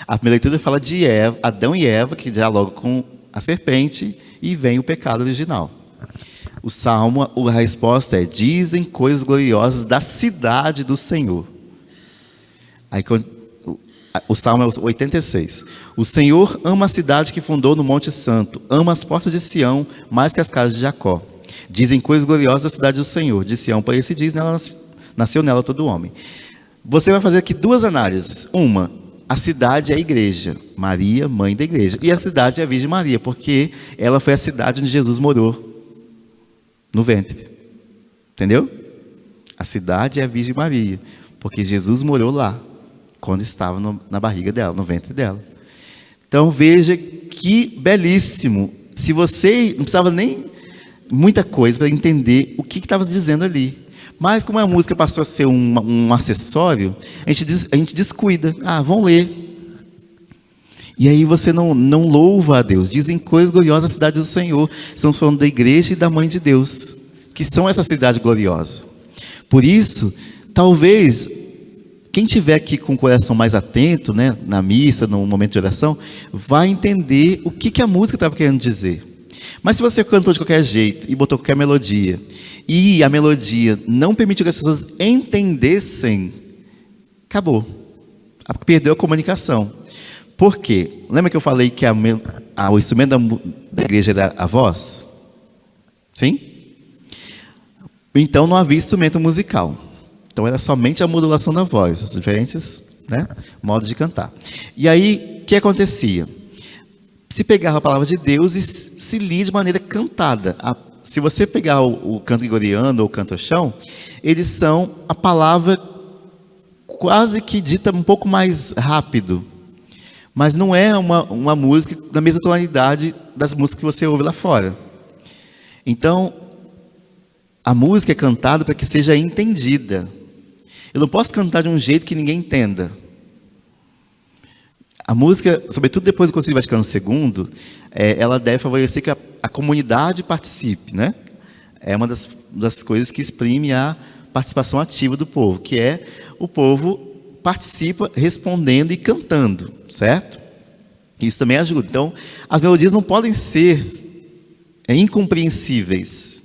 A primeira leitura fala de Adão e Eva, que dialogam com a serpente, e vem o pecado original. O salmo, a resposta é: dizem coisas gloriosas da cidade do Senhor. Aí, o salmo é 86. O Senhor ama a cidade que fundou no Monte Santo, ama as portas de Sião mais que as casas de Jacó. Dizem coisas gloriosas da cidade do Senhor. De Sião, para esse diz, nasceu nela todo homem. Você vai fazer aqui duas análises. Uma: a cidade é a igreja, Maria, mãe da igreja. E a cidade é a Virgem Maria, porque ela foi a cidade onde Jesus morou, no ventre. Entendeu? A cidade é a Virgem Maria, porque Jesus morou lá, quando estava na barriga dela, no ventre dela. Então veja que belíssimo. Se você não precisava nem muita coisa para entender o que estava dizendo ali. Mas como a música passou a ser um acessório, a gente descuida. Vamos ler. E aí você não louva a Deus. Dizem coisas gloriosas da cidade do Senhor. Estamos falando da igreja e da mãe de Deus, que são essa cidade gloriosa. Por isso, talvez, quem estiver aqui com o coração mais atento, né, na missa, no momento de oração, vai entender o que a música estava querendo dizer. Mas se você cantou de qualquer jeito e botou qualquer melodia, e a melodia não permitiu que as pessoas entendessem, acabou. Perdeu a comunicação. Por quê? Lembra que eu falei que o instrumento da igreja era a voz? Sim? Então não havia instrumento musical. Então era somente a modulação da voz, os diferentes, né, modos de cantar. E aí, o que acontecia? Se pegava a palavra de Deus e se lia de maneira cantada. Se você pegar o canto gregoriano ou o canto chão, eles são a palavra quase que dita um pouco mais rápido. Mas não é uma música da mesma tonalidade das músicas que você ouve lá fora. Então, a música é cantada para que seja entendida. Eu não posso cantar de um jeito que ninguém entenda. A música, sobretudo depois do Concílio Vaticano II, ela deve favorecer que a comunidade participe, né? É uma das coisas que exprime a participação ativa do povo, que é o povo participa respondendo e cantando, certo? Isso também ajuda. Então, as melodias não podem ser incompreensíveis.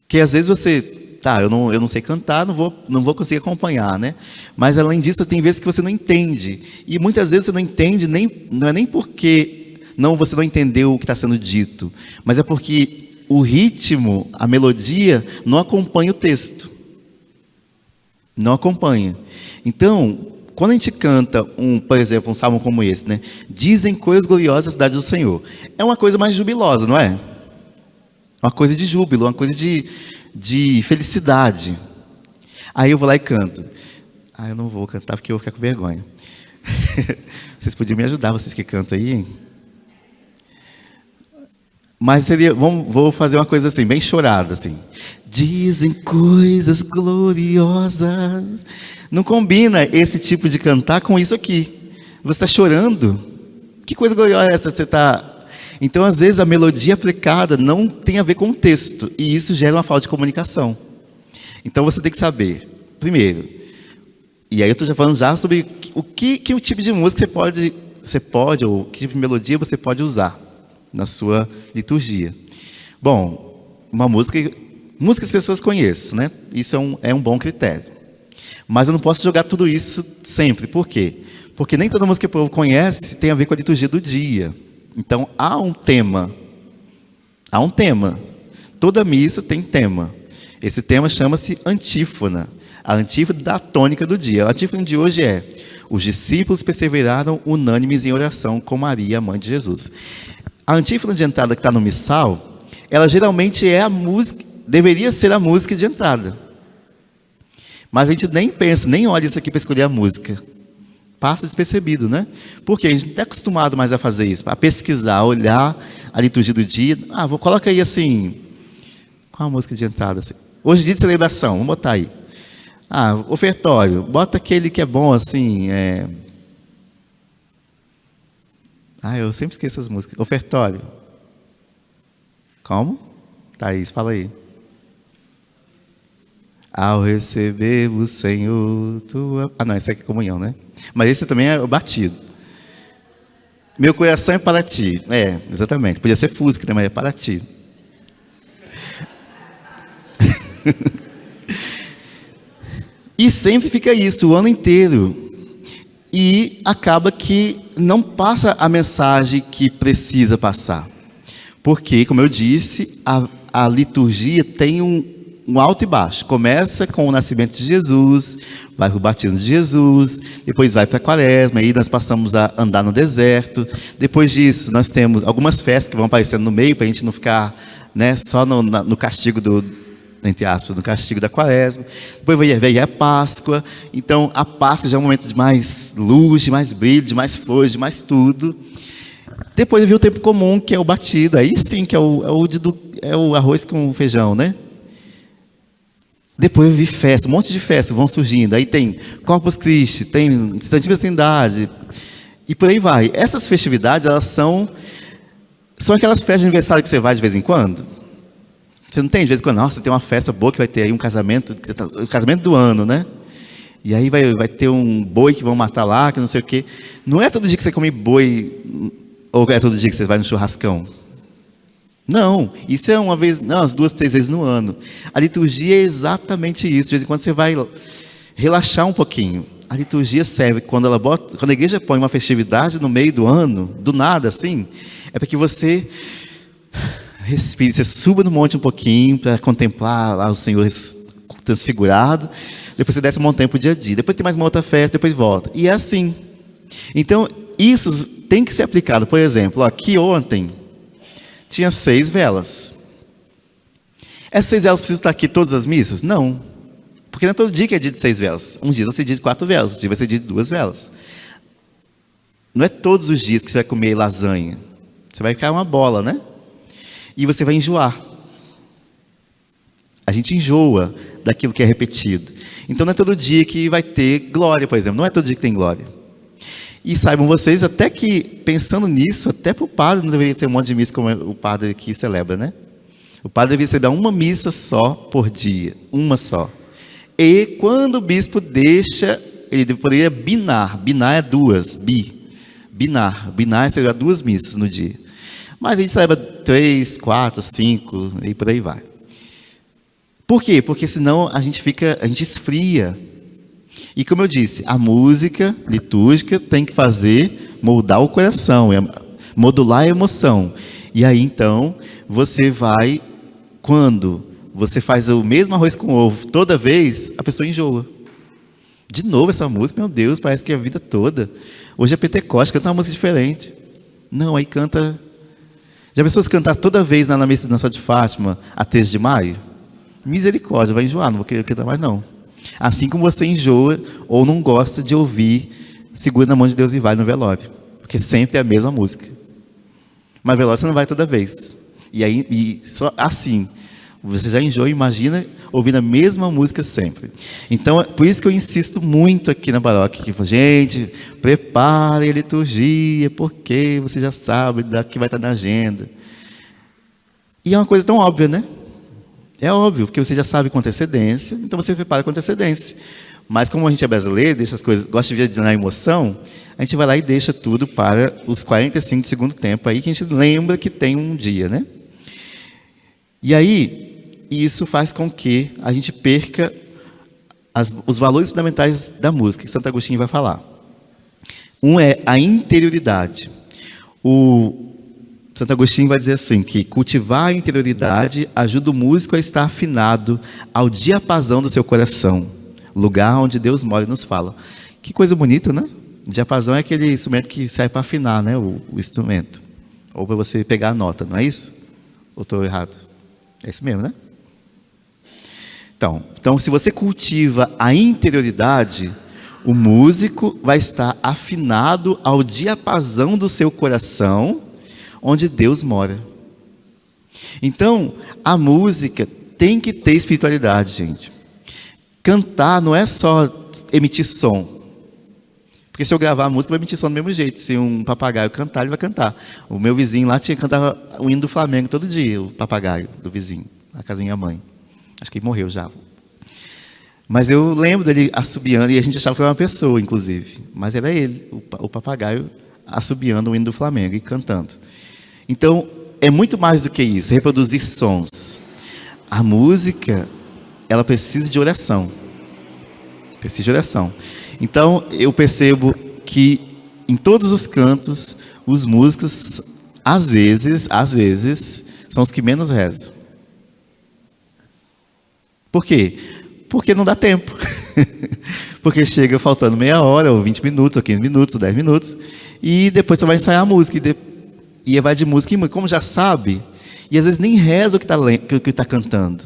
Porque às vezes você... Tá, eu não sei cantar, não vou conseguir acompanhar, né? Mas, além disso, tem vezes que você não entende. E muitas vezes você não entende, não é nem porque você não entendeu o que está sendo dito, mas é porque o ritmo, a melodia, não acompanha o texto. Não acompanha. Então, quando a gente canta, por exemplo, um salmo como esse, né? Dizem coisas gloriosas da cidade do Senhor. É uma coisa mais jubilosa, não é? Uma coisa de júbilo, uma coisa de felicidade. Aí eu vou lá e canto. Eu não vou cantar porque eu vou ficar com vergonha. Vocês podiam me ajudar, vocês que cantam aí, hein? Mas vou fazer uma coisa assim, bem chorada, assim. Dizem coisas gloriosas. Não combina esse tipo de cantar com isso aqui. Você está chorando. Que coisa gloriosa é essa que você está... Então, às vezes, a melodia aplicada não tem a ver com o texto. E isso gera uma falta de comunicação. Então, você tem que saber, primeiro... E aí eu estou já falando sobre o tipo de música você pode, ou que tipo de melodia você pode usar na sua liturgia. Bom, uma música que as pessoas conheçam, né? Isso é um bom critério. Mas eu não posso jogar tudo isso sempre. Por quê? Porque nem toda música que o povo conhece tem a ver com a liturgia do dia. Então, há um tema. Toda missa tem tema. Esse tema chama-se antífona. A antífona da tônica do dia. A antífona de hoje é: os discípulos perseveraram unânimes em oração com Maria, mãe de Jesus. A antífona de entrada que está no missal, ela geralmente é a música, deveria ser a música de entrada. Mas a gente nem pensa, nem olha isso aqui para escolher a música. Passa despercebido, né? Porque a gente não está acostumado mais a fazer isso, a pesquisar, a olhar a liturgia do dia. Coloca aí assim, qual a música de entrada? Assim? Hoje é dia de celebração, vamos botar aí. Ofertório, bota aquele que é bom, assim, eu sempre esqueço as músicas. Ofertório. Como? Thaís, fala aí. Ao receber o Senhor, tua... não, esse aqui é comunhão, né? Mas esse também é o batido. Meu coração é para ti. Exatamente. Podia ser Fusca, né? Mas é para ti. E sempre fica isso, o ano inteiro. E acaba que não passa a mensagem que precisa passar. Porque, como eu disse, a liturgia tem um alto e baixo. Começa com o nascimento de Jesus, vai para o batismo de Jesus, depois vai para a quaresma, aí nós passamos a andar no deserto. Depois disso, nós temos algumas festas que vão aparecendo no meio, para a gente não ficar, né, só no castigo entre aspas, no castigo da quaresma. Depois vem a Páscoa. Então, a Páscoa já é um momento de mais luz, de mais brilho, de mais flores, de mais tudo. Depois vem o tempo comum, que é o batido. Aí sim, que é o arroz com feijão, né? Depois vi festa, um monte de festas vão surgindo. Aí tem Corpus Christi, tem Santíssima Trindade, e por aí vai. Essas festividades, elas são aquelas festas de aniversário que você vai de vez em quando. Você não tem de vez em quando, nossa, tem uma festa boa que vai ter aí um casamento, o casamento do ano, né? E aí vai ter um boi que vão matar lá, que não sei o quê. Não é todo dia que você come boi, ou é todo dia que você vai no churrascão. Não, isso é uma vez, não, as 2, 3 vezes no ano. A liturgia é exatamente isso. De vez em quando você vai relaxar um pouquinho. A liturgia serve quando a igreja põe uma festividade no meio do ano, do nada assim, é para que você respire, você suba no monte um pouquinho para contemplar lá o Senhor transfigurado. Depois você desce um montanha para o dia a dia. Depois tem mais uma outra festa, depois volta. E é assim. Então, isso tem que ser aplicado. Por exemplo, aqui ontem tinha 6 velas. Essas 6 velas precisam estar aqui todas as missas? Não. Porque não é todo dia que é dia de 6 velas. Um dia vai ser dia de 4 velas, outro dia vai ser dia de 2 velas. Não é todos os dias que você vai comer lasanha. Você vai ficar uma bola, né? E você vai enjoar. A gente enjoa daquilo que é repetido. Então não é todo dia que vai ter glória, por exemplo. Não é todo dia que tem glória. E saibam vocês, até que, pensando nisso, até para o padre não deveria ter um monte de missa como o padre aqui celebra, né? O padre deveria ser dar uma missa só por dia, uma só. E quando o bispo deixa, ele poderia binar. Binar é duas, binar. Binar seria 2 missas no dia. Mas a gente celebra 3, 4, 5 e por aí vai. Por quê? Porque senão a gente esfria. E como eu disse, a música litúrgica tem que moldar o coração, modular a emoção. E aí então, você vai, quando você faz o mesmo arroz com ovo toda vez, a pessoa enjoa. De novo essa música, meu Deus, parece que é a vida toda. Hoje é Pentecoste, canta uma música diferente. Não, aí canta... Já pensou se cantar toda vez na missa de Nossa de Fátima, a 13 de maio? Misericórdia, vai enjoar, não vou querer cantar mais não. Assim como você enjoa ou não gosta de ouvir Segura na Mão de Deus e Vai no velório. Porque sempre é a mesma música. Mas velório você não vai toda vez. E só assim, você já enjoa, imagina ouvindo a mesma música sempre. Então, é por isso que eu insisto muito aqui na paróquia. Que, gente, prepare a liturgia, porque você já sabe que vai estar na agenda. E é uma coisa tão óbvia, né? É óbvio, porque você já sabe com antecedência, então você prepara com antecedência. Mas como a gente é brasileiro, deixa as coisas, gosta de ver na emoção, a gente vai lá e deixa tudo para os 45 do segundo tempo, aí que a gente lembra que tem um dia, né? E aí, isso faz com que a gente perca os valores fundamentais da música, que Santo Agostinho vai falar. Um é a interioridade. Santo Agostinho vai dizer assim, que cultivar a interioridade ajuda o músico a estar afinado ao diapasão do seu coração, lugar onde Deus mora e nos fala. Que coisa bonita, né? O diapasão é aquele instrumento que serve para afinar, né, o instrumento. Ou para você pegar a nota, não é isso? Ou estou errado? É isso mesmo, né? Então, se você cultiva a interioridade, o músico vai estar afinado ao diapasão do seu coração, onde Deus mora. Então, a música tem que ter espiritualidade, gente. Cantar não é só emitir som. Porque se eu gravar a música, vai emitir som do mesmo jeito. Se um papagaio cantar, ele vai cantar. O meu vizinho lá cantava o hino do Flamengo todo dia, o papagaio do vizinho, na casa da minha mãe. Acho que ele morreu já. Mas eu lembro dele assobiando, e a gente achava que era uma pessoa, inclusive. Mas era ele, o papagaio, assobiando o hino do Flamengo e cantando. Então, é muito mais do que isso, reproduzir sons. A música, ela precisa de oração. Precisa de oração. Então, eu percebo que em todos os cantos, os músicos, às vezes, são os que menos rezam. Por quê? Porque não dá tempo. Porque chega faltando meia hora, ou 20 minutos, ou 15 minutos, ou 10 minutos, e depois você vai ensaiar a música, e vai de música em música, como já sabe, e às vezes nem reza o que está cantando.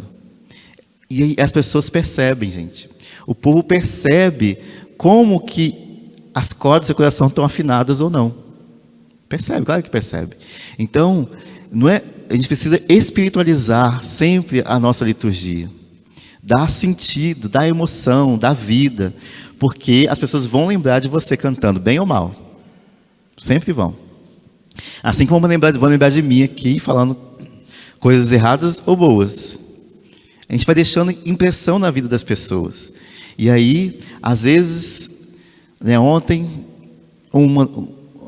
E aí as pessoas percebem, gente. O povo percebe como que as cordas do seu coração estão afinadas ou não. Percebe, claro que percebe. Então, a gente precisa espiritualizar sempre a nossa liturgia. Dar sentido, dar emoção, dar vida. Porque as pessoas vão lembrar de você cantando, bem ou mal. Sempre vão. Assim como vão lembrar de mim aqui, falando coisas erradas ou boas. A gente vai deixando impressão na vida das pessoas. E aí, às vezes, né, ontem,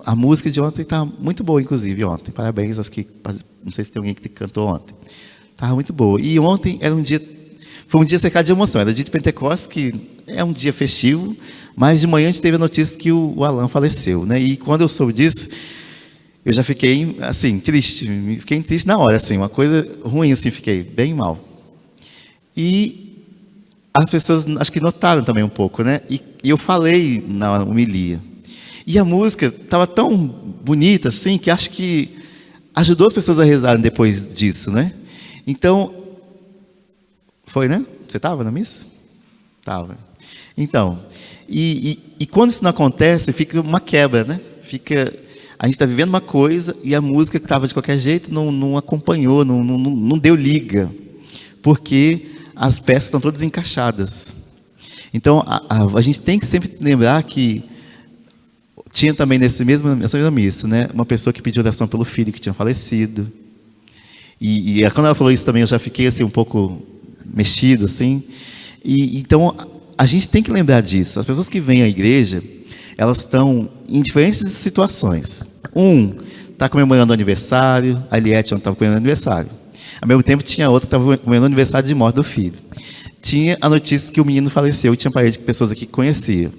a música de ontem está muito boa, inclusive, ontem. Parabéns aos que, não sei se tem alguém que cantou ontem. Estava muito boa. E ontem foi um dia cercado de emoção. Era dia de Pentecostes, que é um dia festivo, mas de manhã a gente teve a notícia que o Alan faleceu, né? E quando eu soube disso, eu já fiquei, assim, triste. Fiquei triste na hora, assim, uma coisa ruim, assim, fiquei bem mal. E as pessoas, acho que notaram também um pouco, né? E eu falei na homilia. E a música estava tão bonita, assim, que acho que ajudou as pessoas a rezarem depois disso, né? Gente foi, né? Você estava na missa? Estava. Então, e quando isso não acontece, fica uma quebra, né? A gente está vivendo uma coisa e a música que estava de qualquer jeito não acompanhou, não deu liga, porque as peças estão todas encaixadas. Então, a gente tem que sempre lembrar que Tinha também nessa mesma missa, né, uma pessoa que pediu oração pelo filho que tinha falecido. E quando ela falou isso também, eu já fiquei assim um pouco mexido, assim. Então, a gente tem que lembrar disso. As pessoas que vêm à igreja, elas estão em diferentes situações. Está comemorando o aniversário, a Eliette não estava comemorando o aniversário. Ao mesmo tempo, tinha outra que estava comemorando o aniversário de morte do filho. Tinha a notícia que o menino faleceu, e tinha parede de pessoas aqui que conheciam.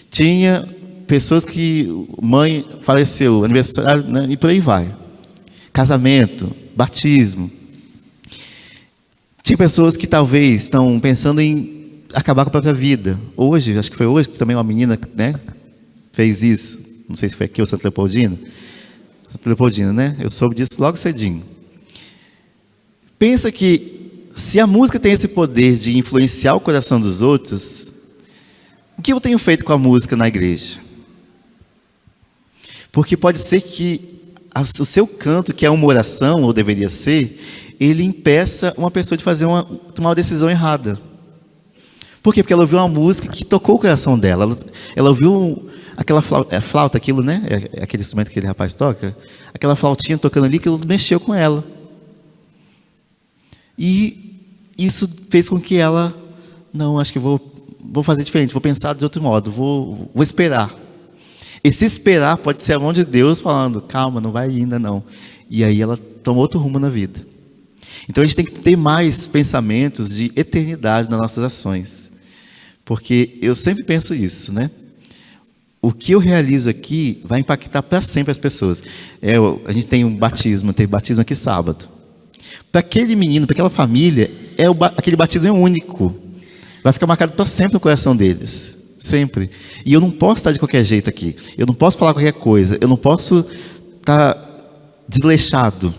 Tinha pessoas que mãe faleceu, aniversário, né, e por aí vai. Casamento, batismo. Tinha pessoas que talvez estão pensando em acabar com a própria vida. Hoje, acho que foi hoje que também uma menina, né, fez isso. Não sei se foi aqui ou Santa Leopoldina. Santa Leopoldina, né? Eu soube disso logo cedinho. Pensa que se a música tem esse poder de influenciar o coração dos outros, o que eu tenho feito com a música na igreja? Porque pode ser que o seu canto, que é uma oração, ou deveria ser, ele impeça uma pessoa de tomar uma decisão errada. Por quê? Porque ela ouviu uma música que tocou o coração dela. Ela ouviu aquela flauta, aquilo, né? É aquele instrumento que aquele rapaz toca. Aquela flautinha tocando ali, que mexeu com ela. E isso fez com que ela, não, acho que vou fazer diferente, vou pensar de outro modo, vou esperar. Esse esperar pode ser a mão de Deus falando, calma, não vai ainda não. E aí ela toma outro rumo na vida. Então a gente tem que ter mais pensamentos de eternidade nas nossas ações. Porque eu sempre penso isso, né? O que eu realizo aqui vai impactar para sempre as pessoas. A gente tem teve batismo aqui sábado. Para aquele menino, para aquela família, aquele batismo é único. Vai ficar marcado para sempre no coração deles. Sempre. E eu não posso estar de qualquer jeito aqui. Eu não posso falar qualquer coisa. Eu não posso estar desleixado.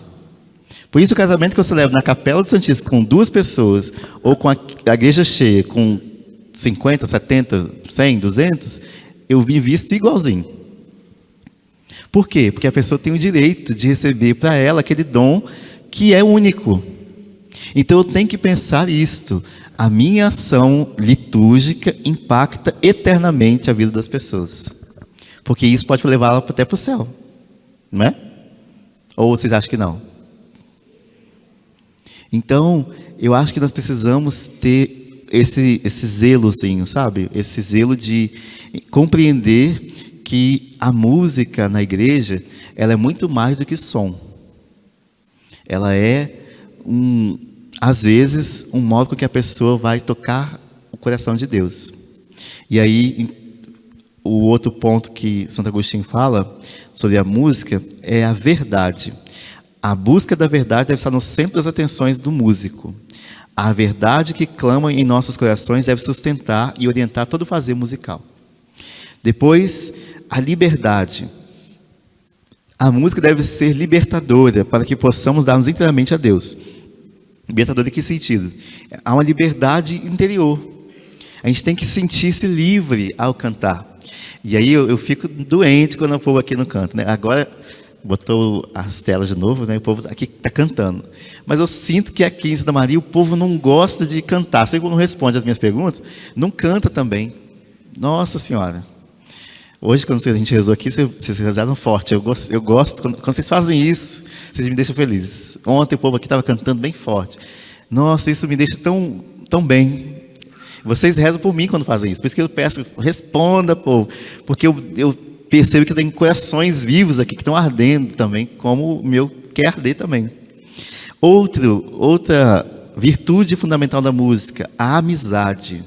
Por isso o casamento que eu celebro na Capela do Santíssimo com 2 pessoas, ou com a igreja cheia, com 50, 70, 100, 200, eu me visto igualzinho. Por quê? Porque a pessoa tem o direito de receber para ela aquele dom que é único. Então eu tenho que pensar isto. A minha ação litúrgica impacta eternamente a vida das pessoas. Porque isso pode levá-la até para o céu. Não é? Ou vocês acham que não? Então, eu acho que nós precisamos ter esse zelozinho, sabe? Esse zelo de compreender que a música na igreja, ela é muito mais do que som. Ela é às vezes, um modo com que a pessoa vai tocar o coração de Deus. E aí, o outro ponto que Santo Agostinho fala sobre a música é a verdade. A busca da verdade deve estar no centro das atenções do músico. A verdade que clama em nossos corações deve sustentar e orientar todo o fazer musical. Depois, a liberdade. A música deve ser libertadora para que possamos dar-nos inteiramente a Deus. Libertador em que sentido? Há uma liberdade interior. A gente tem que sentir-se livre ao cantar. E aí eu fico doente quando o povo aqui não canta, né? Agora botou as telas de novo, né? O povo aqui está cantando. Mas eu sinto que aqui em Santa Maria o povo não gosta de cantar. Você não responde as minhas perguntas, não canta também. Nossa Senhora. Hoje, quando a gente rezou aqui, vocês rezaram forte. Eu gosto quando vocês fazem isso, vocês me deixam felizes. Ontem o povo aqui estava cantando bem forte. Nossa, isso me deixa tão bem. Vocês rezam por mim quando fazem isso. Por isso que eu peço, responda, povo. Porque eu percebo que tem corações vivos aqui que estão ardendo também, como o meu quer arder também. Outra virtude fundamental da música, a amizade.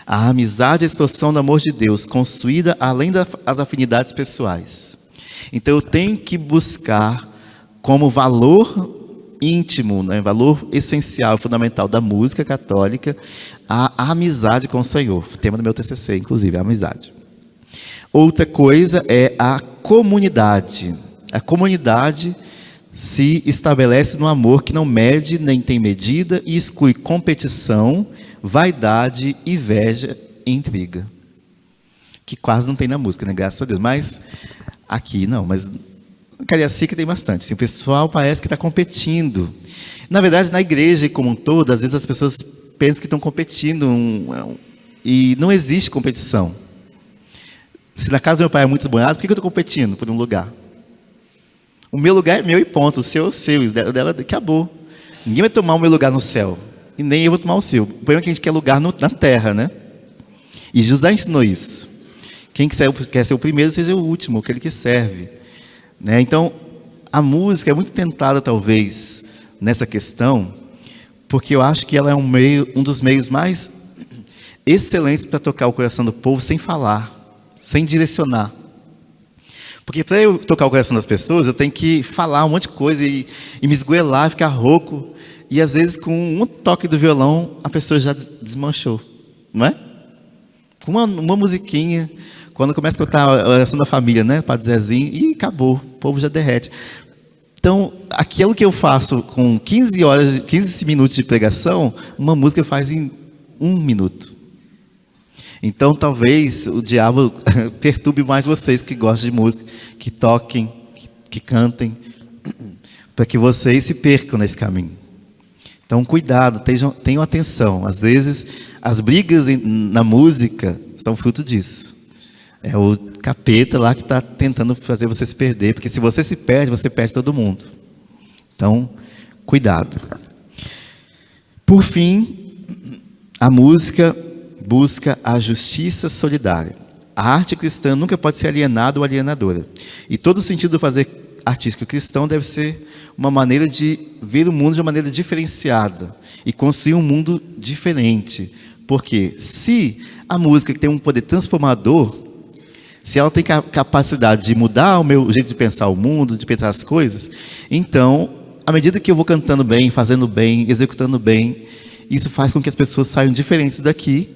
A amizade é a expressão do amor de Deus, construída além das afinidades pessoais. Então eu tenho que buscar como valor íntimo, né, valor essencial, fundamental da música católica, a amizade com o Senhor. Tema do meu TCC, inclusive, a amizade. Outra coisa é a comunidade. A comunidade se estabelece no amor que não mede nem tem medida e exclui competição, vaidade, inveja e intriga. Que quase não tem na música, né? Graças a Deus. Mas aqui não, mas na Cariacica tem bastante. Assim, o pessoal parece que está competindo. Na verdade, na igreja como um todo, às vezes as pessoas pensam que estão competindo e não existe competição. Se na casa do meu pai é muitos banhados, por que eu estou competindo por um lugar? O meu lugar é meu e ponto, o seu é o seu, o dela acabou. Ninguém vai tomar o meu lugar no céu, e nem eu vou tomar o seu. O problema é que a gente quer lugar na terra, né? E José ensinou isso. Quem quer ser o primeiro, seja o último, aquele que serve. Né? Então, a música é muito tentada, talvez, nessa questão, porque eu acho que ela é um dos meios mais excelentes para tocar o coração do povo sem falar, sem direcionar. Porque para eu tocar o coração das pessoas, eu tenho que falar um monte de coisa e me esgoelar, ficar rouco. E às vezes, com um toque do violão, a pessoa já desmanchou, não é? Com uma musiquinha, quando começa a cantar a oração da família, né? Padre Zezinho, e acabou, o povo já derrete. Então, aquilo que eu faço com 15 minutos de pregação, uma música faz em 1 minuto. Então, talvez o diabo perturbe mais vocês que gostam de música, que toquem, que cantem, para que vocês se percam nesse caminho. Então, cuidado, tenham atenção. Às vezes, as brigas na música são fruto disso. É o capeta lá que está tentando fazer você se perder, porque se você se perde, você perde todo mundo. Então, cuidado. Por fim, a música busca a justiça solidária. A arte cristã nunca pode ser alienada ou alienadora. E todo o sentido do fazer artístico cristão deve ser uma maneira de ver o mundo de uma maneira diferenciada e construir um mundo diferente. Porque se a música tem um poder transformador, se ela tem capacidade de mudar o meu jeito de pensar o mundo, de pensar as coisas, então, à medida que eu vou cantando bem, fazendo bem, executando bem, isso faz com que as pessoas saiam diferentes daqui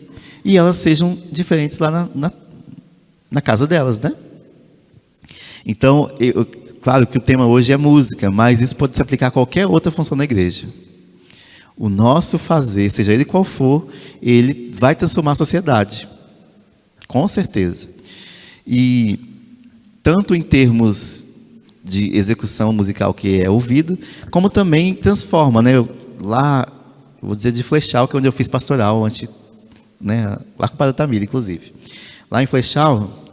e elas sejam diferentes lá na casa delas, né? Então, claro que o tema hoje é música, mas isso pode se aplicar a qualquer outra função da igreja. O nosso fazer, seja ele qual for, ele vai transformar a sociedade. Com certeza. E tanto em termos de execução musical que é ouvido, como também transforma, né? Lá, vou dizer de Flechal, que é onde eu fiz pastoral antes, né? Lá com o Padre Tamir, inclusive. Lá em Flechal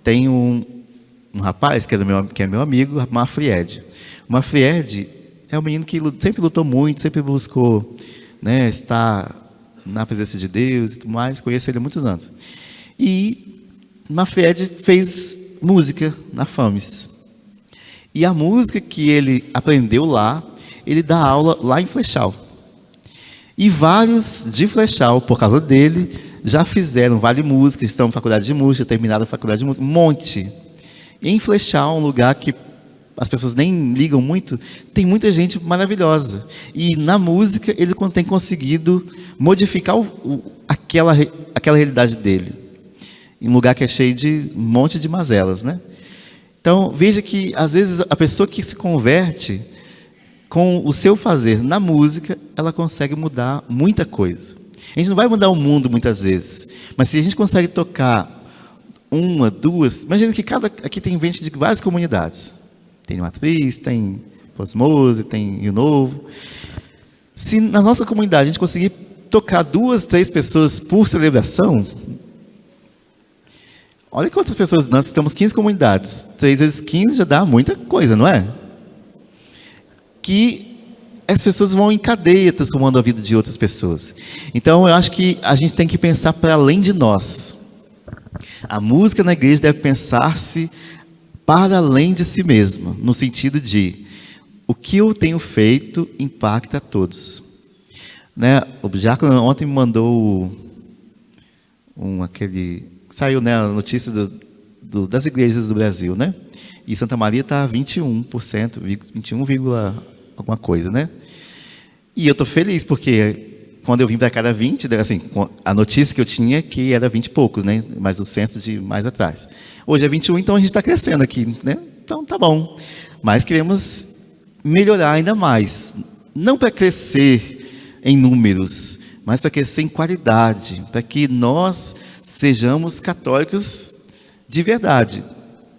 tem um rapaz que é meu amigo, o Mafried. O Mafried é um menino que sempre lutou muito, sempre buscou, né, estar na presença de Deus e tudo mais. Conheço ele há muitos anos. E Mafried fez música na FAMES. E a música que ele aprendeu lá, ele dá aula lá em Flechal. E vários de Flechal, por causa dele, já fizeram Vale Música, estão na faculdade de música, terminaram a faculdade de música, um monte. E em Flechal, um lugar que as pessoas nem ligam muito, tem muita gente maravilhosa. E na música, ele tem conseguido modificar aquela realidade dele. Em um lugar que é cheio de um monte de mazelas, né? Então, veja que, às vezes, a pessoa que se converte, com o seu fazer na música, ela consegue mudar muita coisa. A gente não vai mudar o mundo muitas vezes, mas se a gente consegue tocar uma, duas... Imagina que aqui tem gente de várias comunidades. Tem Matriz, tem Osmose, tem Rio Novo. Se na nossa comunidade a gente conseguir tocar 2, 3 pessoas por celebração... Olha quantas pessoas, nós temos 15 comunidades. 3 vezes 15 já dá muita coisa, não é? Que as pessoas vão em cadeia transformando a vida de outras pessoas. Então, eu acho que a gente tem que pensar para além de nós. A música na igreja deve pensar-se para além de si mesma, no sentido de o que eu tenho feito impacta a todos. Né? O Diácono ontem me mandou saiu, né, a notícia das igrejas do Brasil, né? E Santa Maria está 21%, 21, alguma coisa, né? E eu estou feliz, porque quando eu vim para cá era 20, assim, a notícia que eu tinha que era 20 e poucos, né? Mas o censo de mais atrás. Hoje é 21, então a gente está crescendo aqui, né? Então tá bom. Mas queremos melhorar ainda mais. Não para crescer em números, mas para crescer em qualidade, para que nós sejamos católicos de verdade.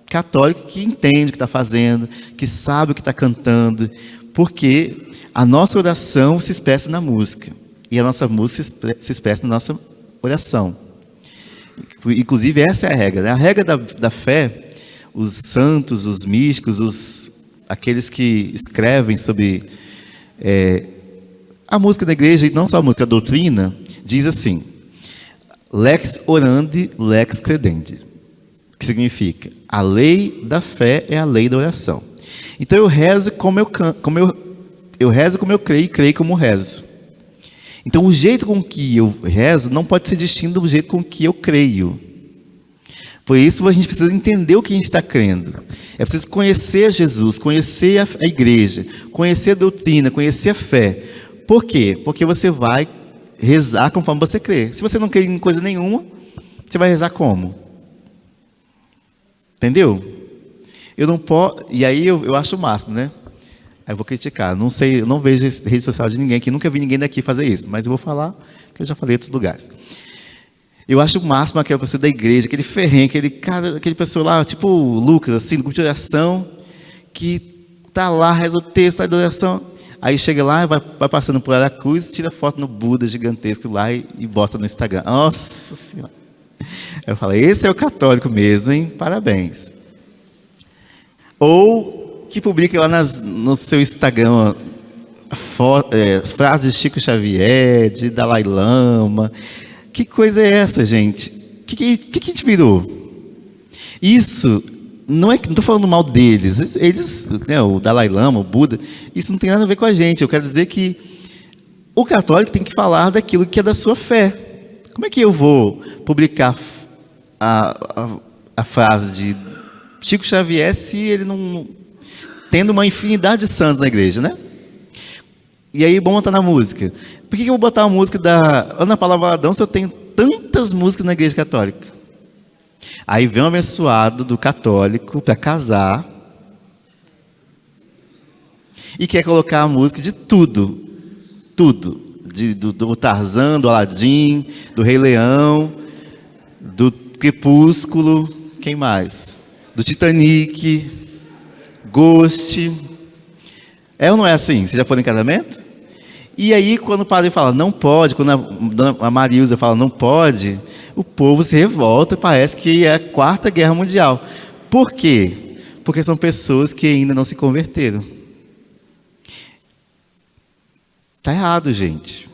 Católico que entende o que está fazendo, que sabe o que está cantando, porque a nossa oração se expressa na música, e a nossa música se expressa na nossa oração. Inclusive, essa é a regra, né? A regra da fé, os santos, os místicos, aqueles que escrevem sobre a música da igreja, e não só a música, a doutrina, diz assim: lex orandi, lex credendi. Que significa, a lei da fé é a lei da oração. Então eu rezo eu rezo como eu creio, e creio como rezo. Então o jeito com que eu rezo não pode ser distinto do jeito com que eu creio. Por isso a gente precisa entender o que a gente está crendo. É preciso conhecer Jesus, conhecer a igreja, conhecer a doutrina, conhecer a fé. Por quê? Porque você vai rezar conforme você crê. Se você não crê em coisa nenhuma, você vai rezar como? Entendeu? Eu não posso. E aí eu acho o máximo, né? Aí eu vou criticar. Não sei, eu não vejo rede social de ninguém aqui, nunca vi ninguém daqui fazer isso, mas eu vou falar que eu já falei em outros lugares. Eu acho o máximo aquela pessoa da igreja, aquele ferrenho, aquele cara, aquele pessoa lá, tipo o Lucas, assim, do grupo de oração, que tá lá, reza o texto, tá de oração, aí chega lá, vai passando por Aracruz, tira foto no Buda gigantesco lá e bota no Instagram. Nossa Senhora! Eu falei, esse é o católico mesmo, hein? Parabéns. Ou que publica lá no seu Instagram frases de Chico Xavier, de Dalai Lama. Que coisa é essa, gente? O que a gente virou? Isso não estou falando mal deles. Eles, né, o Dalai Lama, o Buda, isso não tem nada a ver com a gente. Eu quero dizer que o católico tem que falar daquilo que é da sua fé. Como é que eu vou publicar a frase de Chico Xavier se ele não... tendo uma infinidade de santos na igreja, né? E aí, vamos botar na música. Por que eu vou botar a música da Ana Paula Valadão se eu tenho tantas músicas na igreja católica? Aí vem um abençoado do católico para casar e quer colocar a música de tudo. Do Tarzan, do Aladim, do Rei Leão, do Crepúsculo, quem mais? Do Titanic, Ghost. É ou não é assim? Você já foi em casamento? E aí, quando o padre fala, não pode, quando a Marilza fala, não pode, o povo se revolta, parece que é a Quarta Guerra Mundial. Por quê? Porque são pessoas que ainda não se converteram. Está errado, gente.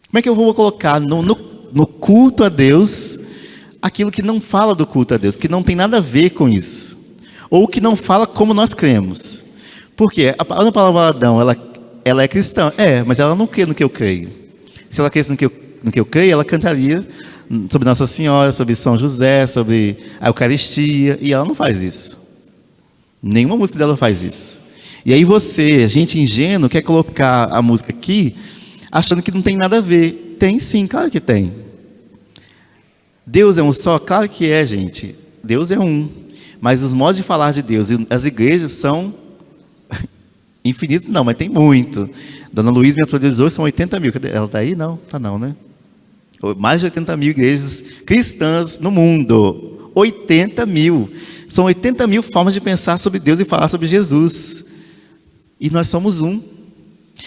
Como é que eu vou colocar no culto a Deus aquilo que não fala do culto a Deus, que não tem nada a ver com isso? Ou que não fala como nós cremos? Porque a Ana Paula Valadão, ela é cristã, mas ela não crê no que eu creio. Se ela cresce no que eu creio, ela cantaria sobre Nossa Senhora, sobre São José, sobre a Eucaristia, e ela não faz isso. Nenhuma música dela faz isso. E aí você, gente ingênuo, quer colocar a música aqui, achando que não tem nada a ver. Tem sim, claro que tem. Deus é um só? Claro que é, gente. Deus é um. Mas os modos de falar de Deus, as igrejas são... infinito não, mas tem muito. Dona Luísa me atualizou, são 80 mil. Ela está aí? Não, está não, né? Mais de 80 mil igrejas cristãs no mundo. 80 mil. São 80 mil formas de pensar sobre Deus e falar sobre Jesus. E nós somos um.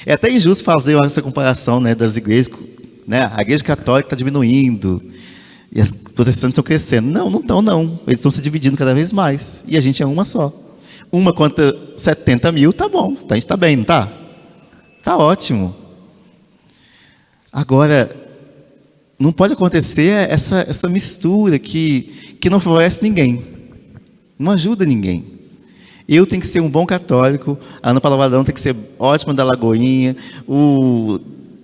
É até injusto fazer essa comparação, né, das igrejas, né? A igreja católica está diminuindo e as protestantes estão crescendo. Não estão não. Eles estão se dividindo cada vez mais. E a gente é uma só. Uma contra 70 mil, tá bom. A gente está bem, não está? Está ótimo. Agora, não pode acontecer essa mistura que não favorece ninguém. Não ajuda ninguém. Eu tenho que ser um bom católico, a Ana Paula Valadão tem que ser ótima da Lagoinha,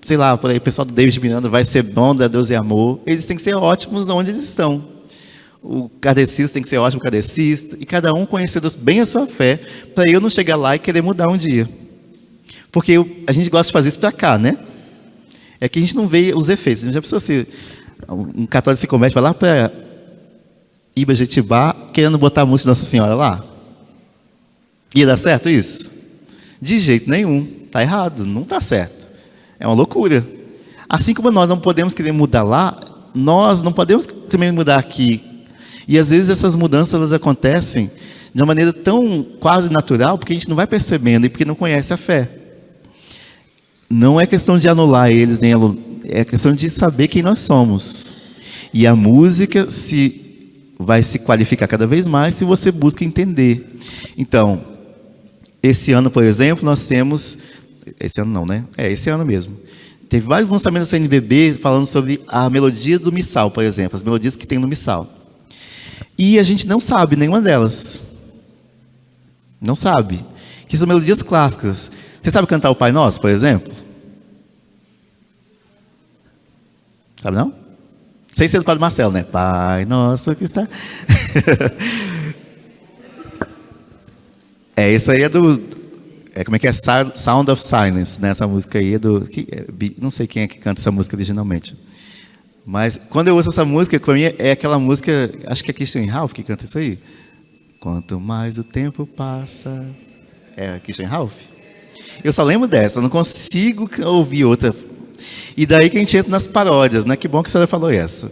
sei lá, por aí, o pessoal do David Miranda vai ser bom da Deus e Amor. Eles têm que ser ótimos onde eles estão. O kardecista tem que ser ótimo kardecista, e cada um conhecer bem a sua fé, para eu não chegar lá e querer mudar um dia. Porque a gente gosta de fazer isso para cá, né? É que a gente não vê os efeitos. A gente já precisa ser... Um católico se converte, vai lá para Ibajetibá, querendo botar a música de Nossa Senhora lá. Ia dar certo isso? De jeito nenhum. Está errado, não está certo. É uma loucura. Assim como nós não podemos querer mudar lá, nós não podemos também mudar aqui. E às vezes essas mudanças elas acontecem de uma maneira tão quase natural, porque a gente não vai percebendo e porque não conhece a fé. Não é questão de anular eles, nem é questão de saber quem nós somos. E a música vai se qualificar cada vez mais se você busca entender. Então, esse ano, por exemplo, nós temos... Esse ano não, né? Esse ano mesmo. Teve vários lançamentos da CNBB falando sobre a melodia do missal, por exemplo. As melodias que tem no missal. E a gente não sabe nenhuma delas. Não sabe. Que são melodias clássicas. Você sabe cantar o Pai Nosso, por exemplo? Sabe não? Sem ser do Padre Marcelo, né? Pai Nosso que está... Isso aí é do... como é que é? Sound of Silence, né? Essa música aí é do... não sei quem é que canta essa música originalmente. Mas quando eu ouço essa música, para mim é aquela música... Acho que é Christian Ralph que canta isso aí. Quanto mais o tempo passa... É Christian Ralph? Eu só lembro dessa, eu não consigo ouvir outra. E daí que a gente entra nas paródias, né? Que bom que a senhora falou essa.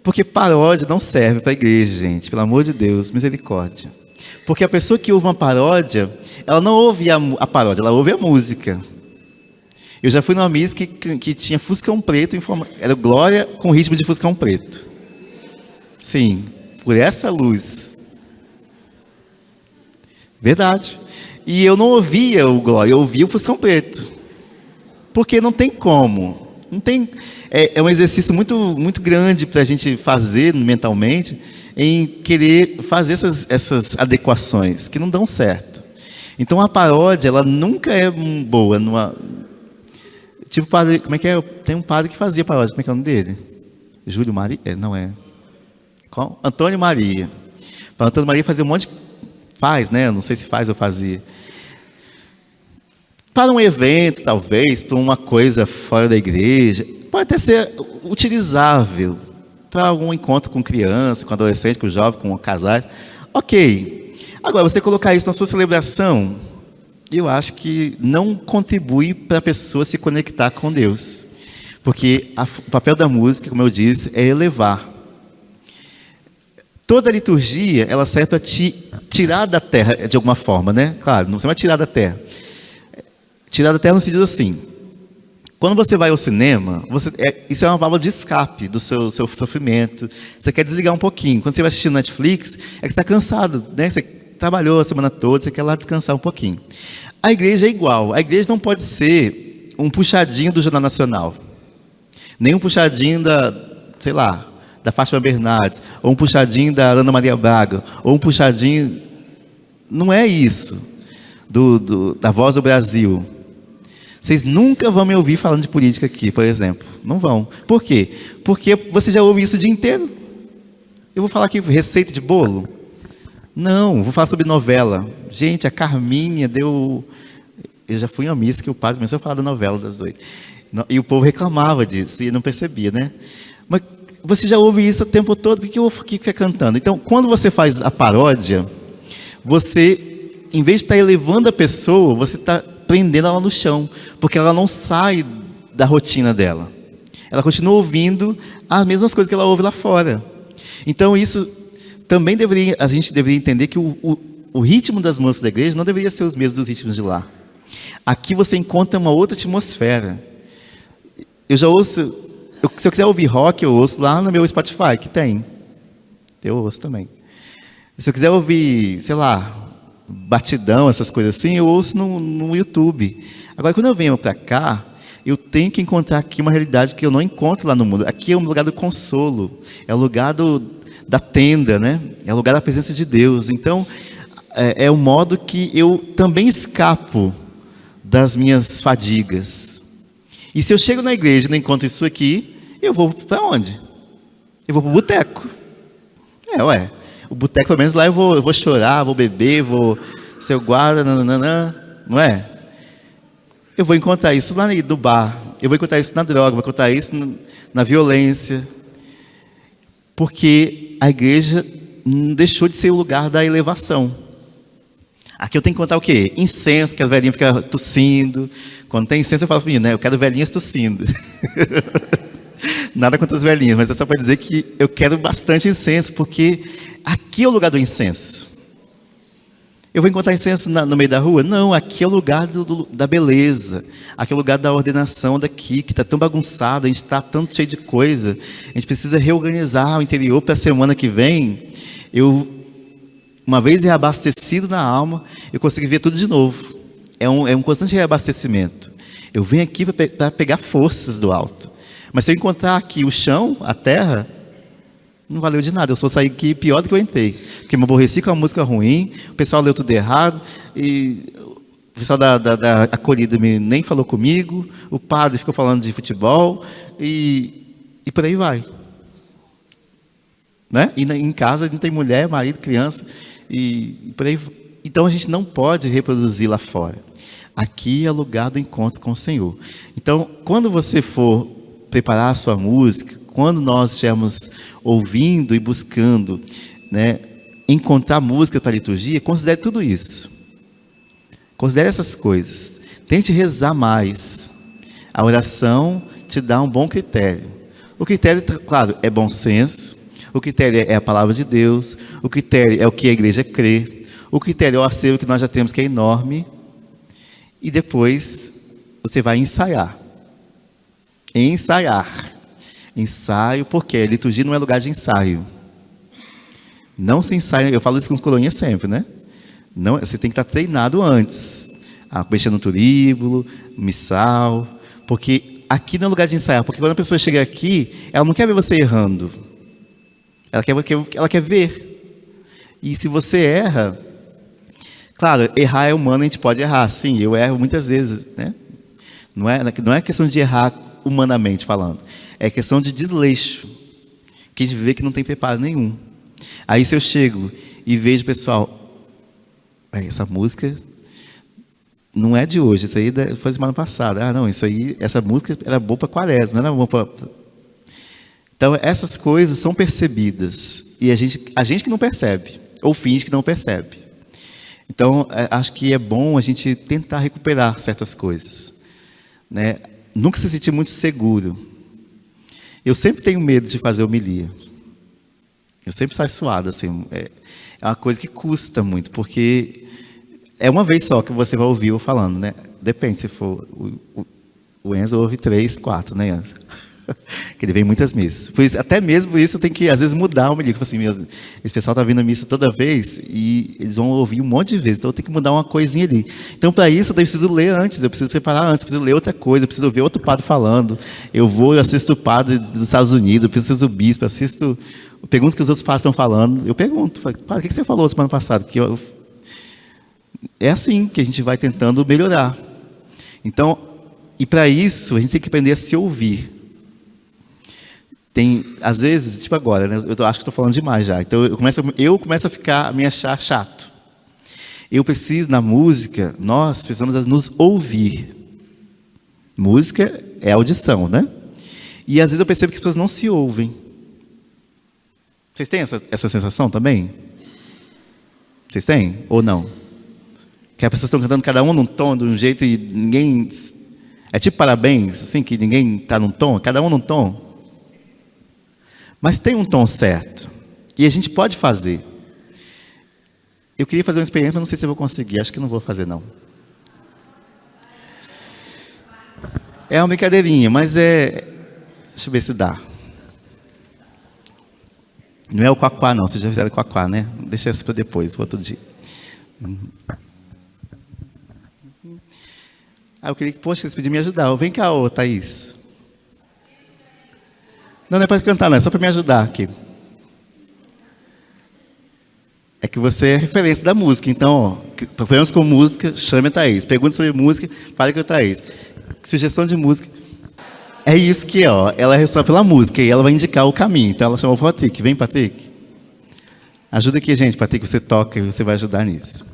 Porque paródia não serve para a igreja, gente. Pelo amor de Deus, misericórdia. Porque a pessoa que ouve uma paródia, ela não ouve a paródia, ela ouve a música. Eu já fui numa missa que tinha Fuscão Preto, era Glória com ritmo de Fuscão Preto. Sim, por essa luz. Verdade. E eu não ouvia o Glória, eu ouvia o Fuscão Preto. Porque não tem como. Não tem, é um exercício muito, muito grande para a gente fazer mentalmente, em querer fazer essas adequações, que não dão certo. Então a paródia, ela nunca é boa. Tipo, padre, como é que é? Tem um padre que fazia paródia, como é que é o nome dele? Júlio Maria? Não é. Qual? Antônio Maria. Para Antônio Maria fazia um monte de... Faz, né? Não sei se faz ou fazia. Para um evento, talvez, para uma coisa fora da igreja, pode até ser utilizável para algum encontro com criança, com adolescente, com jovem, com casais. Ok. Agora, você colocar isso na sua celebração, eu acho que não contribui para a pessoa se conectar com Deus. Porque o papel da música, como eu disse, é elevar. Toda a liturgia, ela serve para te tirar da terra, de alguma forma, né? Claro, não você vai tirar da terra. Tirar da terra no sentido assim, quando você vai ao cinema, isso é uma válvula de escape do seu sofrimento. Você quer desligar um pouquinho. Quando você vai assistir Netflix, é que você está cansado, né? Você trabalhou a semana toda, você quer lá descansar um pouquinho. A igreja é igual. A igreja não pode ser um puxadinho do Jornal Nacional. Nem um puxadinho da Fátima Bernardes, ou um puxadinho da Ana Maria Braga, ou um puxadinho... Não é isso, da Voz do Brasil. Vocês nunca vão me ouvir falando de política aqui, por exemplo. Não vão. Por quê? Porque você já ouve isso o dia inteiro. Eu vou falar aqui receita de bolo? Não, vou falar sobre novela. Gente, a Carminha deu... Eu já fui em uma missa que o padre começou a falar da novela das 8. E o povo reclamava disso, e não percebia, né? Mas você já ouve isso o tempo todo, por que eu fico cantando? Então, quando você faz a paródia, você, em vez de estar elevando a pessoa, você está prendendo ela no chão, porque ela não sai da rotina dela. Ela continua ouvindo as mesmas coisas que ela ouve lá fora. Então, isso também a gente deveria entender que o ritmo das músicas da igreja não deveria ser os mesmos dos ritmos de lá. Aqui você encontra uma outra atmosfera. Eu já ouço... Se eu quiser ouvir rock, eu ouço lá no meu Spotify, que tem. Eu ouço também. Se eu quiser ouvir, sei lá, batidão, essas coisas assim, eu ouço no YouTube. Agora, quando eu venho para cá, eu tenho que encontrar aqui uma realidade que eu não encontro lá no mundo. Aqui é um lugar do consolo, é o lugar da tenda, né? É o lugar da presença de Deus. Então, é um modo que eu também escapo das minhas fadigas. E se eu chego na igreja e não encontro isso aqui, eu vou para onde? Eu vou para o boteco. O boteco, pelo menos lá eu vou chorar, vou beber, vou ser guarda, nananã, não é? Eu vou encontrar isso lá no bar, eu vou encontrar isso na droga, vou encontrar isso na violência. Porque a igreja deixou de ser o lugar da elevação. Aqui eu tenho que contar o quê? Incenso, que as velhinhas ficam tossindo. Quando tem incenso eu falo para mim, né? Eu quero velhinhas tossindo. Nada contra as velhinhas, mas é só para dizer que eu quero bastante incenso, porque aqui é o lugar do incenso. Eu vou encontrar incenso no meio da rua? Não, aqui é o lugar da beleza. Aqui é o lugar da ordenação daqui, que está tão bagunçado, a gente está tanto cheio de coisa. A gente precisa reorganizar o interior para a semana que vem. Uma vez reabastecido na alma, eu consigo ver tudo de novo. É um constante reabastecimento. Eu venho aqui para pegar forças do alto. Mas se eu encontrar aqui o chão, a terra, não valeu de nada. Eu só saí aqui pior do que eu entrei. Porque me aborreci com a música ruim, o pessoal leu tudo errado, e o pessoal da acolhida nem falou comigo, o padre ficou falando de futebol, e por aí vai. Né? E em casa não tem mulher, marido, criança, e por aí. Então a gente não pode reproduzir lá fora. Aqui é o lugar do encontro com o Senhor. Então, quando você for preparar a sua música, quando nós estivermos ouvindo e buscando, né, encontrar música para a liturgia, considere tudo isso. Considere essas coisas. Tente rezar mais. A oração te dá um bom critério. O critério, claro, é bom senso. O critério é a palavra de Deus. O critério é o que a igreja crê. O critério é o acervo que nós já temos, que é enorme. E depois você vai ensaiar. Ensaiar. Ensaio, porque a liturgia não é lugar de ensaio. Não se ensaia, eu falo isso com coroinha sempre, né? Não, você tem que estar treinado antes. Mexer no turíbulo, missal. Porque aqui não é lugar de ensaiar. Porque quando a pessoa chega aqui, ela não quer ver você errando. Ela quer ver. E se você erra, claro, errar é humano, a gente pode errar. Sim, eu erro muitas vezes, né? Não é questão de errar humanamente falando. É questão de desleixo. Que a gente vê que não tem preparo nenhum. Aí se eu chego e vejo, pessoal, essa música não é de hoje, isso aí foi semana passada. Ah, não, essa música era boa para Quaresma, não era boa para... Então, essas coisas são percebidas. E a gente que não percebe, ou finge que não percebe. Então, acho que é bom a gente tentar recuperar certas coisas. Né? Nunca se sentir muito seguro. Eu sempre tenho medo de fazer homilia. Eu sempre saio suado, assim. É uma coisa que custa muito, porque é uma vez só que você vai ouvir eu falando, né? Depende, se for... O Enzo ouve 3, 4, né, Enzo? Que ele vem muitas missas. Até mesmo por isso eu tenho que, às vezes, mudar o homilia. Assim, esse pessoal está vindo à missa toda vez e eles vão ouvir um monte de vezes. Então eu tenho que mudar uma coisinha ali. Então, para isso, eu preciso ler antes, eu preciso preparar antes, eu preciso ler outra coisa, eu preciso ouvir outro padre falando. Eu assisto o padre dos Estados Unidos, eu preciso o bispo, eu pergunto o que os outros padres estão falando. Eu pergunto, padre, o que você falou semana passada? É assim que a gente vai tentando melhorar. Então, e para isso, a gente tem que aprender a se ouvir. Às vezes, tipo agora, né? Eu acho que estou falando demais já. Então, eu começo a me achar chato. Eu preciso, na música, nós precisamos nos ouvir. Música é audição, né? E às vezes eu percebo que as pessoas não se ouvem. Vocês têm essa sensação também? Vocês têm? Ou não? Que as pessoas estão cantando cada um num tom, de um jeito, e ninguém... É tipo parabéns, assim, que ninguém está num tom, cada um num tom. Mas tem um tom certo. E a gente pode fazer. Eu queria fazer uma experiência, mas não sei se eu vou conseguir. Acho que não vou fazer, não. É uma brincadeirinha, mas é... Deixa eu ver se dá. Não é o quaquá, não. Vocês já fizeram quaquá, né? Deixa isso para depois, para outro dia. Eu queria que, poxa, vocês podiam me ajudar. Vem cá, Thaís. Não é para cantar, não. É só para me ajudar aqui. É que você é referência da música. Então, problemas com música, chame a Thaís. Pergunta sobre música, fale com a Thaís. Sugestão de música. É isso que é, ó. Ela é responsável pela música e ela vai indicar o caminho. Então, ela chamou o Patrick. Vem, Patrick. Ajuda aqui, gente. Patrick, você toca e você vai ajudar nisso.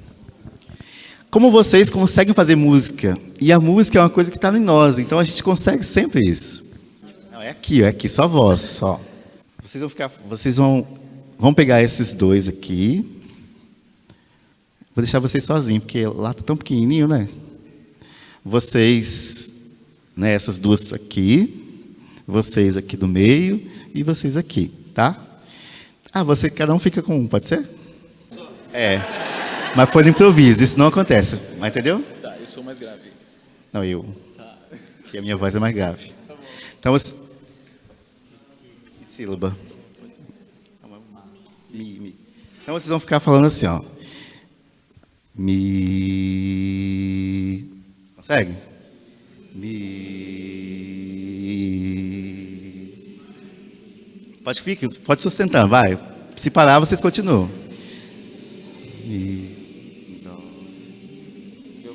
Como vocês conseguem fazer música? E a música é uma coisa que está em nós. Então, a gente consegue sempre isso. Não, é aqui, só voz, só. Vocês vão pegar esses dois aqui. Vou deixar vocês sozinhos, porque lá está tão pequenininho, né? Vocês, né, essas duas aqui, vocês aqui do meio e vocês aqui, tá? Cada um fica com um, pode ser? É. Mas foi no improviso, isso não acontece. Mas entendeu? Tá, eu sou mais grave. Não, eu. Tá. Porque a minha voz é mais grave. Então, você... Que sílaba? Mi. Então, vocês vão ficar falando assim, ó. Mi. Consegue? Mi. Pode sustentar, vai. Se parar, vocês continuam. Mi. Dó. Eu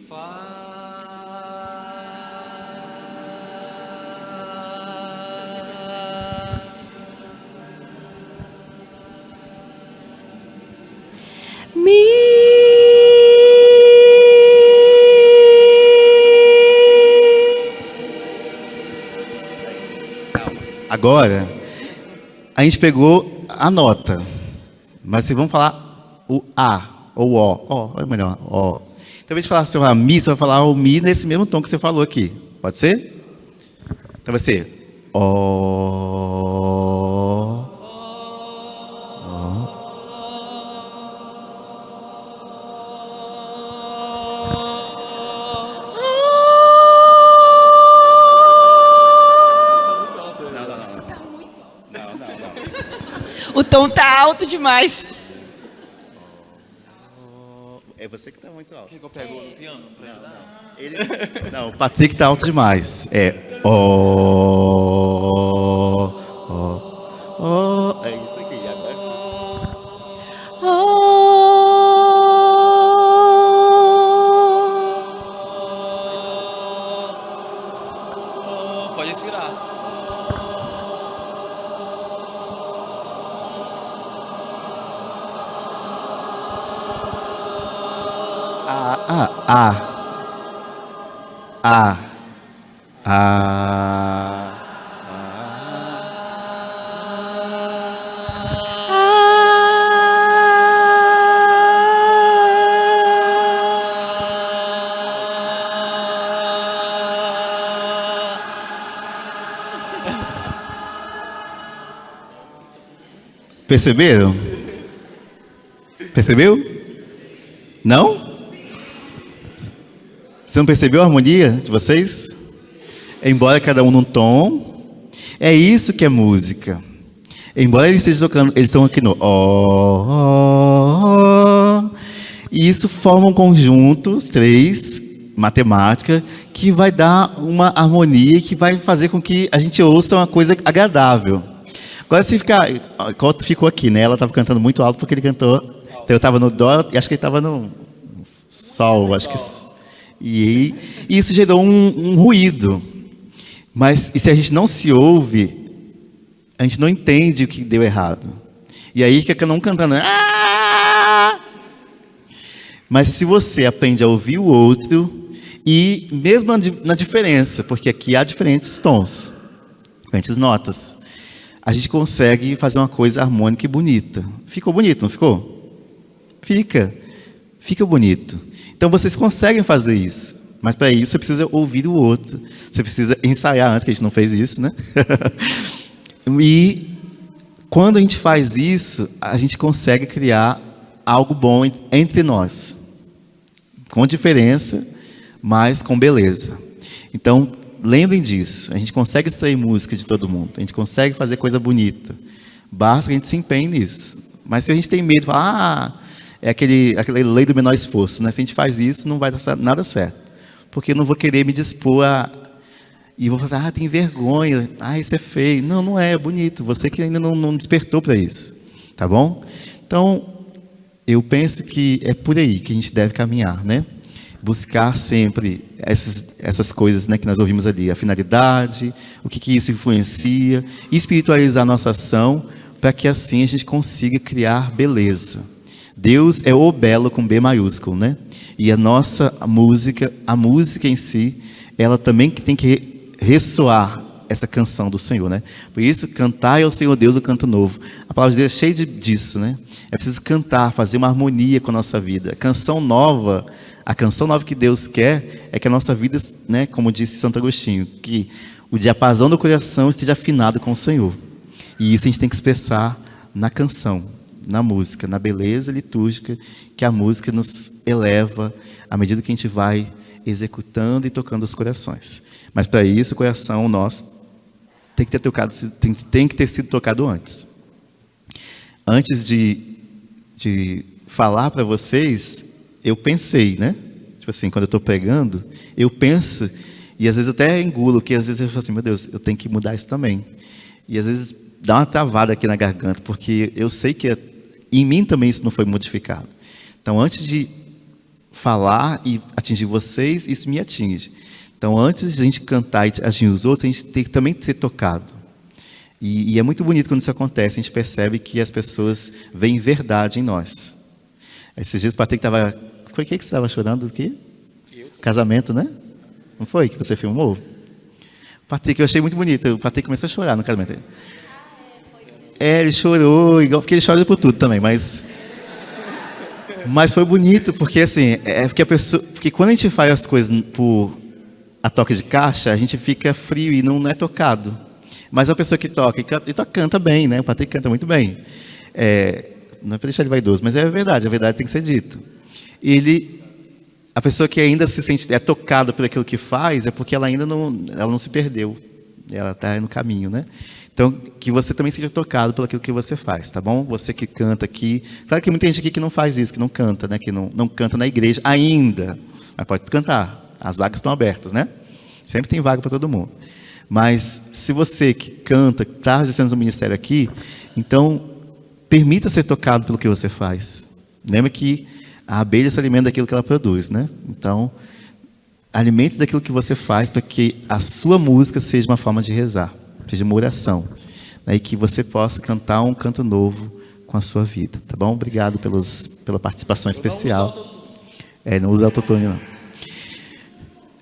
faço. Agora, a gente pegou a nota. Mas vocês vão falar o A ou o O. É melhor, O. Então, ao invés de falar assim, Mi, você vai falar o Mi nesse mesmo tom que você falou aqui. Pode ser? Então vai ser O. O tom tá alto demais. É você que tá muito alto. Quer que eu pego no piano pra ajudar? Não, o Patrick tá alto demais. É O. É isso aqui. Agora sim. Pode respirar. Perceberam? Percebeu? Não? Você não percebeu a harmonia de vocês? Embora cada um num tom, é isso que é música. Embora eles estejam tocando, eles estão aqui no ó, e isso forma um conjunto, os três, matemática, que vai dar uma harmonia que vai fazer com que a gente ouça uma coisa agradável. Agora, se ficar, enquanto ficou aqui, né? Ela estava cantando muito alto porque ele cantou. Então eu estava no dó e acho que ele estava no sol, acho que. E isso gerou um ruído. Mas e se a gente não se ouve, a gente não entende o que deu errado. E aí fica não cantando. Ah! Mas se você aprende a ouvir o outro, e mesmo na diferença, porque aqui há diferentes tons, diferentes notas, a gente consegue fazer uma coisa harmônica e bonita. Ficou bonito, não ficou? Fica bonito. Então vocês conseguem fazer isso, mas para isso você precisa ouvir o outro, você precisa ensaiar antes, que a gente não fez isso, né? E quando a gente faz isso, a gente consegue criar algo bom entre nós, com diferença, mas com beleza. Então, lembrem disso, a gente consegue extrair música de todo mundo, a gente consegue fazer coisa bonita, basta que a gente se empenhe nisso. Mas se a gente tem medo, fala, é aquela lei do menor esforço, né? Se a gente faz isso, não vai dar nada certo, porque eu não vou querer me dispor e vou falar, tem vergonha, isso é feio. Não, não é bonito, você que ainda não despertou para isso, tá bom? Então, eu penso que é por aí que a gente deve caminhar, né? Buscar sempre essas coisas, né, que nós ouvimos ali, a finalidade, o que isso influencia, espiritualizar a nossa ação, para que assim a gente consiga criar beleza. Deus é o belo com B maiúsculo, né? E a música em si, ela também tem que ressoar essa canção do Senhor, né? Por isso, cantai ao Senhor Deus o canto novo. A palavra de Deus é cheia disso, né? É preciso cantar, fazer uma harmonia com a nossa vida. A canção nova que Deus quer é que a nossa vida, né, como disse Santo Agostinho, que o diapasão do coração esteja afinado com o Senhor. E isso a gente tem que expressar na canção, na música, na beleza litúrgica que a música nos eleva à medida que a gente vai executando e tocando os corações. Mas para isso o coração nosso tem que ter tocado, tem que ter sido tocado antes. Antes de falar para vocês, eu pensei, né? Tipo assim, quando eu estou pregando, eu penso, e às vezes eu até engulo, que às vezes eu falo assim, meu Deus, eu tenho que mudar isso também. E às vezes dá uma travada aqui na garganta, porque eu sei que em mim também isso não foi modificado. Então, antes de falar e atingir vocês, isso me atinge. Então, antes de a gente cantar e atingir os outros, a gente tem que também ser tocado. E é muito bonito quando isso acontece, a gente percebe que as pessoas veem verdade em nós. Esses dias o Patrick estava... Foi o que você estava chorando? O quê? Casamento, né? Não foi que você filmou? Patrick, eu achei muito bonito. O Patrick começou a chorar no casamento. Ele chorou, igual, porque ele chora por tudo também, mas foi bonito, porque assim, porque quando a gente faz as coisas por a toque de caixa, a gente fica frio e não é tocado. Mas a pessoa que toca e canta bem, né? O Patrick canta muito bem. Não é para deixar ele vaidoso, mas é a verdade tem que ser dita. A pessoa que ainda se sente tocada por aquilo que faz, é porque ela ainda não se perdeu. Ela está no caminho, né? Então, que você também seja tocado pelo aquilo que você faz, tá bom? Você que canta aqui. Claro que tem muita gente aqui que não faz isso, que não canta, né? Que não canta na igreja ainda. Mas pode cantar. As vagas estão abertas, né? Sempre tem vaga para todo mundo. Mas se você que canta, está exercendo um ministério aqui, então permita ser tocado pelo que você faz. Lembra que a abelha se alimenta daquilo que ela produz, né? Então, alimente-se daquilo que você faz para que a sua música seja uma forma de rezar, seja uma oração, né? E que você possa cantar um canto novo com a sua vida, tá bom? Obrigado pela participação especial. Não usa autotune, não.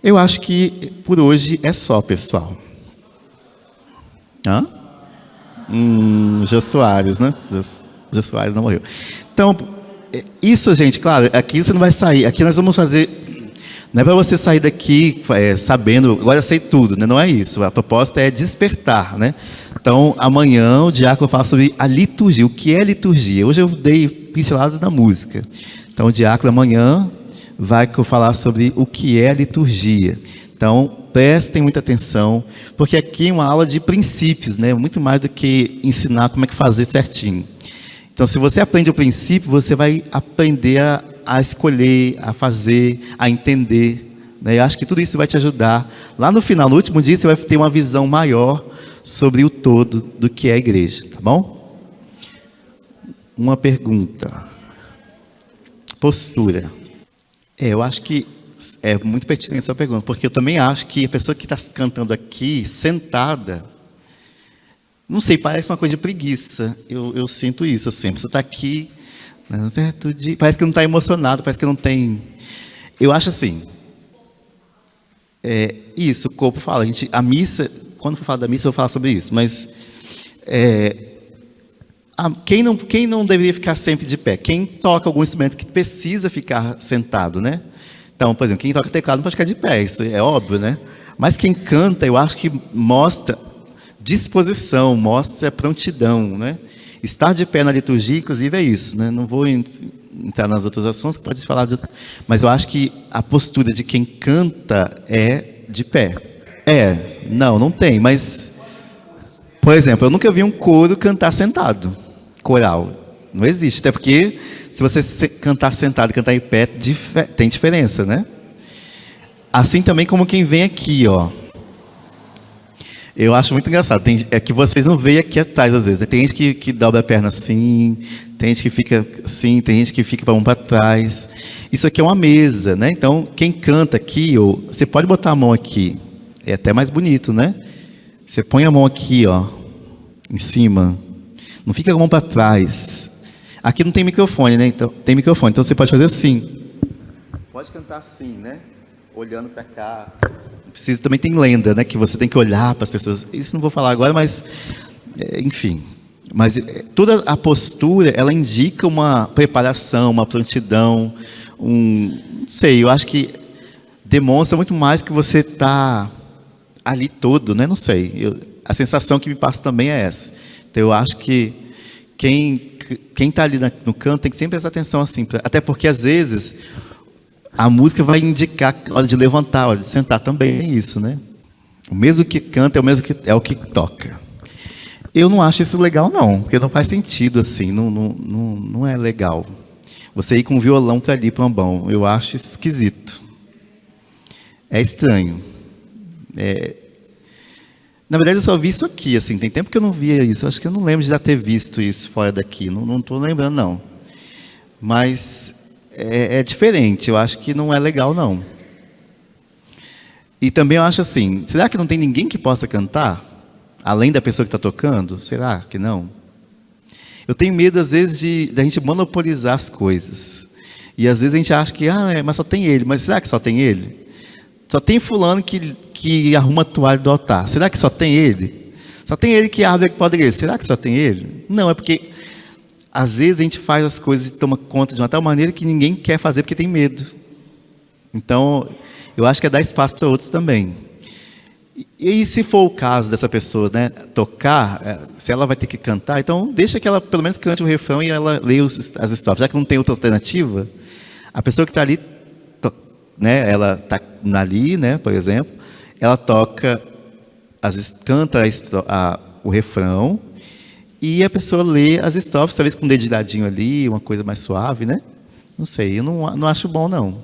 Eu acho que por hoje é só, pessoal. Jô Soares, né? Jô Soares não morreu. Então, isso, gente, claro, aqui você não vai sair. Aqui nós vamos fazer... Não é para você sair daqui sabendo, agora eu sei tudo, né? Não é isso. A proposta é despertar, né? Então, amanhã o diácono vai falar sobre a liturgia. O que é liturgia? Hoje eu dei pinceladas na música. Então, o diácono amanhã vai falar sobre o que é a liturgia. Então, prestem muita atenção, porque aqui é uma aula de princípios, né? Muito mais do que ensinar como é que fazer certinho. Então, se você aprende o princípio, você vai aprender a escolher, a fazer, a entender, né? Eu acho que tudo isso vai te ajudar. Lá no final, no último dia, você vai ter uma visão maior sobre o todo do que é a igreja, tá bom? Uma pergunta. Postura. Eu acho que é muito pertinente essa pergunta, porque eu também acho que a pessoa que está cantando aqui, sentada, não sei, parece uma coisa de preguiça. Eu sinto isso, assim. A pessoa está aqui, parece que não está emocionado, parece que não tem... Eu acho assim, isso, o corpo fala. A missa, quando for falar da missa, eu vou falar sobre isso, mas quem não deveria ficar sempre de pé? Quem toca algum instrumento que precisa ficar sentado, né? Então, por exemplo, quem toca teclado não pode ficar de pé, isso é óbvio, né? Mas quem canta, eu acho que mostra disposição, mostra prontidão, né? Estar de pé na liturgia, inclusive, é isso, né? Não vou entrar nas outras ações, que pode falar mas eu acho que a postura de quem canta é de pé. Não tem, mas, por exemplo, eu nunca vi um coro cantar sentado, coral. Não existe, até porque se você cantar sentado e cantar em pé, tem diferença, né? Assim também como quem vem aqui, ó. Eu acho muito engraçado. É que vocês não veem aqui atrás, às vezes. Tem gente que dobra a perna assim, tem gente que fica assim, tem gente que fica para para trás. Isso aqui é uma mesa, né? Então, quem canta aqui, você pode botar a mão aqui. É até mais bonito, né? Você põe a mão aqui, ó, em cima. Não fica com a mão para trás. Aqui não tem microfone, né? Então, tem microfone, então você pode fazer assim. Pode cantar assim, né? Olhando para cá. Também tem lenda, né? Que você tem que olhar para as pessoas. Isso não vou falar agora, mas... enfim. Mas toda a postura, ela indica uma preparação, uma prontidão. Não sei, eu acho que demonstra muito mais que você está ali todo, né? Não sei. A sensação que me passa também é essa. Então, eu acho que quem está ali no canto tem que sempre prestar atenção assim, até porque às vezes a música vai indicar a hora de levantar, a hora de sentar também, é isso, né? O mesmo que canta é o que toca. Eu não acho isso legal não, porque não faz sentido assim, não é legal. Você ir com um violão para ali, para um ambão, eu acho esquisito. É estranho. Na verdade, eu só vi isso aqui, assim, tem tempo que eu não via isso. Acho que eu não lembro de já ter visto isso fora daqui. Não estou lembrando, não. Mas é diferente, eu acho que não é legal, não. E também eu acho assim, será que não tem ninguém que possa cantar? Além da pessoa que está tocando? Será que não? Eu tenho medo, às vezes, da gente monopolizar as coisas. E às vezes a gente acha que, mas só tem ele. Mas será que só tem ele? Só tem fulano que arruma a toalha do altar. Será que só tem ele? Só tem ele que abre a porta da igreja. Será que só tem ele? Não, é porque às vezes a gente faz as coisas e toma conta de uma tal maneira que ninguém quer fazer porque tem medo. Então, eu acho que é dar espaço para outros também. E se for o caso dessa pessoa, né, tocar, se ela vai ter que cantar, então deixa que ela pelo menos cante o refrão e ela leia as estrofes. Já que não tem outra alternativa, a pessoa que está ali, né, ela está ali, né, por exemplo, ela toca, canta o refrão e a pessoa lê as estrofes, talvez com um dedilhadinho ali, uma coisa mais suave, né? Não sei, eu não acho bom, não.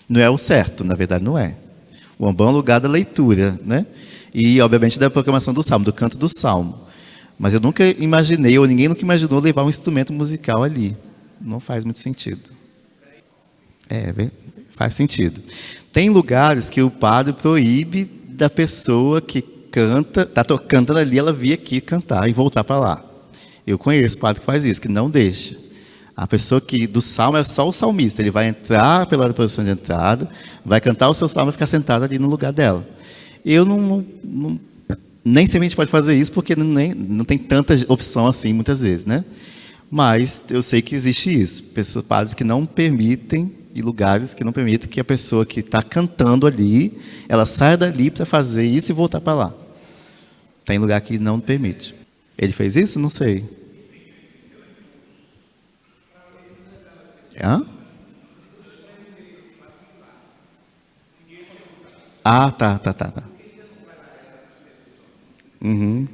Não é o certo, na verdade não é. O ambão é um lugar da leitura, né? E, obviamente, da proclamação do salmo, do canto do salmo. Mas eu nunca imaginei, ou ninguém nunca imaginou levar um instrumento musical ali. Não faz muito sentido. Faz sentido. Tem lugares que o padre proíbe da pessoa que canta, está cantando ali, ela vir aqui cantar e voltar para lá. Eu conheço padre que faz isso, que não deixa. A pessoa que do salmo é só o salmista, ele vai entrar pela posição de entrada, vai cantar o seu salmo e ficar sentado ali no lugar dela. Eu nem sempre a gente pode fazer isso, porque não tem tanta opção assim muitas vezes, né? Mas eu sei que existe isso, padres que não permitem, e lugares que não permitem que a pessoa que está cantando ali, ela saia dali para fazer isso e voltar para lá. Tem lugar que não permite. Ele fez isso? Não sei. Hã? Tá. Uhum.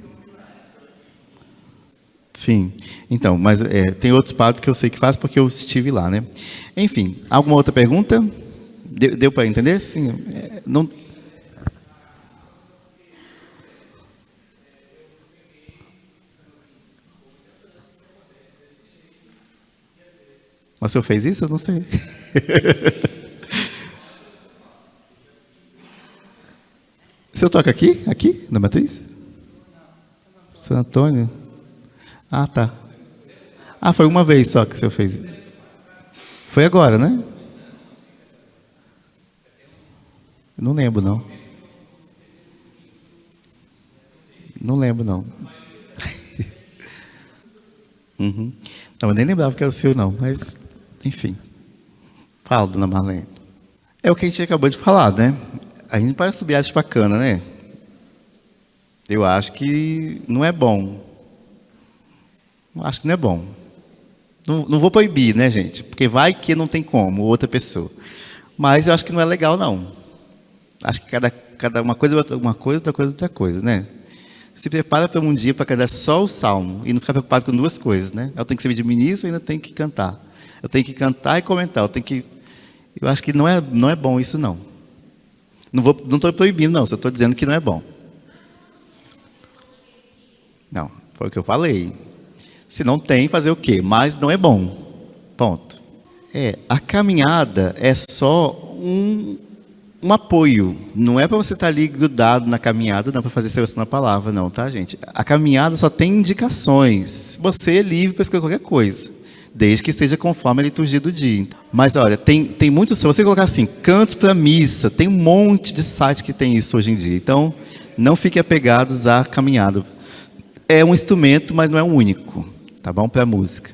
Sim. Então, mas tem outros padres que eu sei que faz porque eu estive lá, né? Enfim, alguma outra pergunta? Deu para entender? Sim. Não. Mas o senhor fez isso? Eu não sei. O senhor toca aqui? Aqui? Na matriz? São Antônio? Ah, tá. Ah, foi uma vez só que o senhor fez. Foi agora, né? Eu não lembro, não. Não lembro, não. Uhum. Não, eu nem lembrava que era o senhor, não. Mas, enfim. Fala, dona Marlene. É o que a gente acabou de falar, né? A gente parece subir arte bacana, né? Eu acho que não é bom. Acho que não é bom. Não vou proibir, né, gente? Porque vai que não tem como, outra pessoa. Mas eu acho que não é legal, não. Acho que cada uma coisa é uma coisa, outra coisa é outra coisa, né? Se prepara para um dia para cantar só o salmo e não ficar preocupado com duas coisas, né? Eu tenho que servir de ministro e ainda tenho que cantar. Eu tenho que cantar e comentar. Eu acho que não é bom isso, não. Não estou proibindo, não. Só estou dizendo que não é bom. Não, foi o que eu falei. Se não tem, fazer o quê? Mas não é bom. Ponto. A caminhada é só um apoio. Não é para você estar ali grudado na caminhada, não é para fazer seleção na palavra, não, tá, gente? A caminhada só tem indicações. Você é livre para escolher qualquer coisa, desde que esteja conforme a liturgia do dia. Mas, olha, tem muitos... Se você colocar assim, cantos para missa, tem um monte de site que tem isso hoje em dia. Então, não fiquem apegados à caminhada. É um instrumento, mas não é o único, tá bom? Para a música.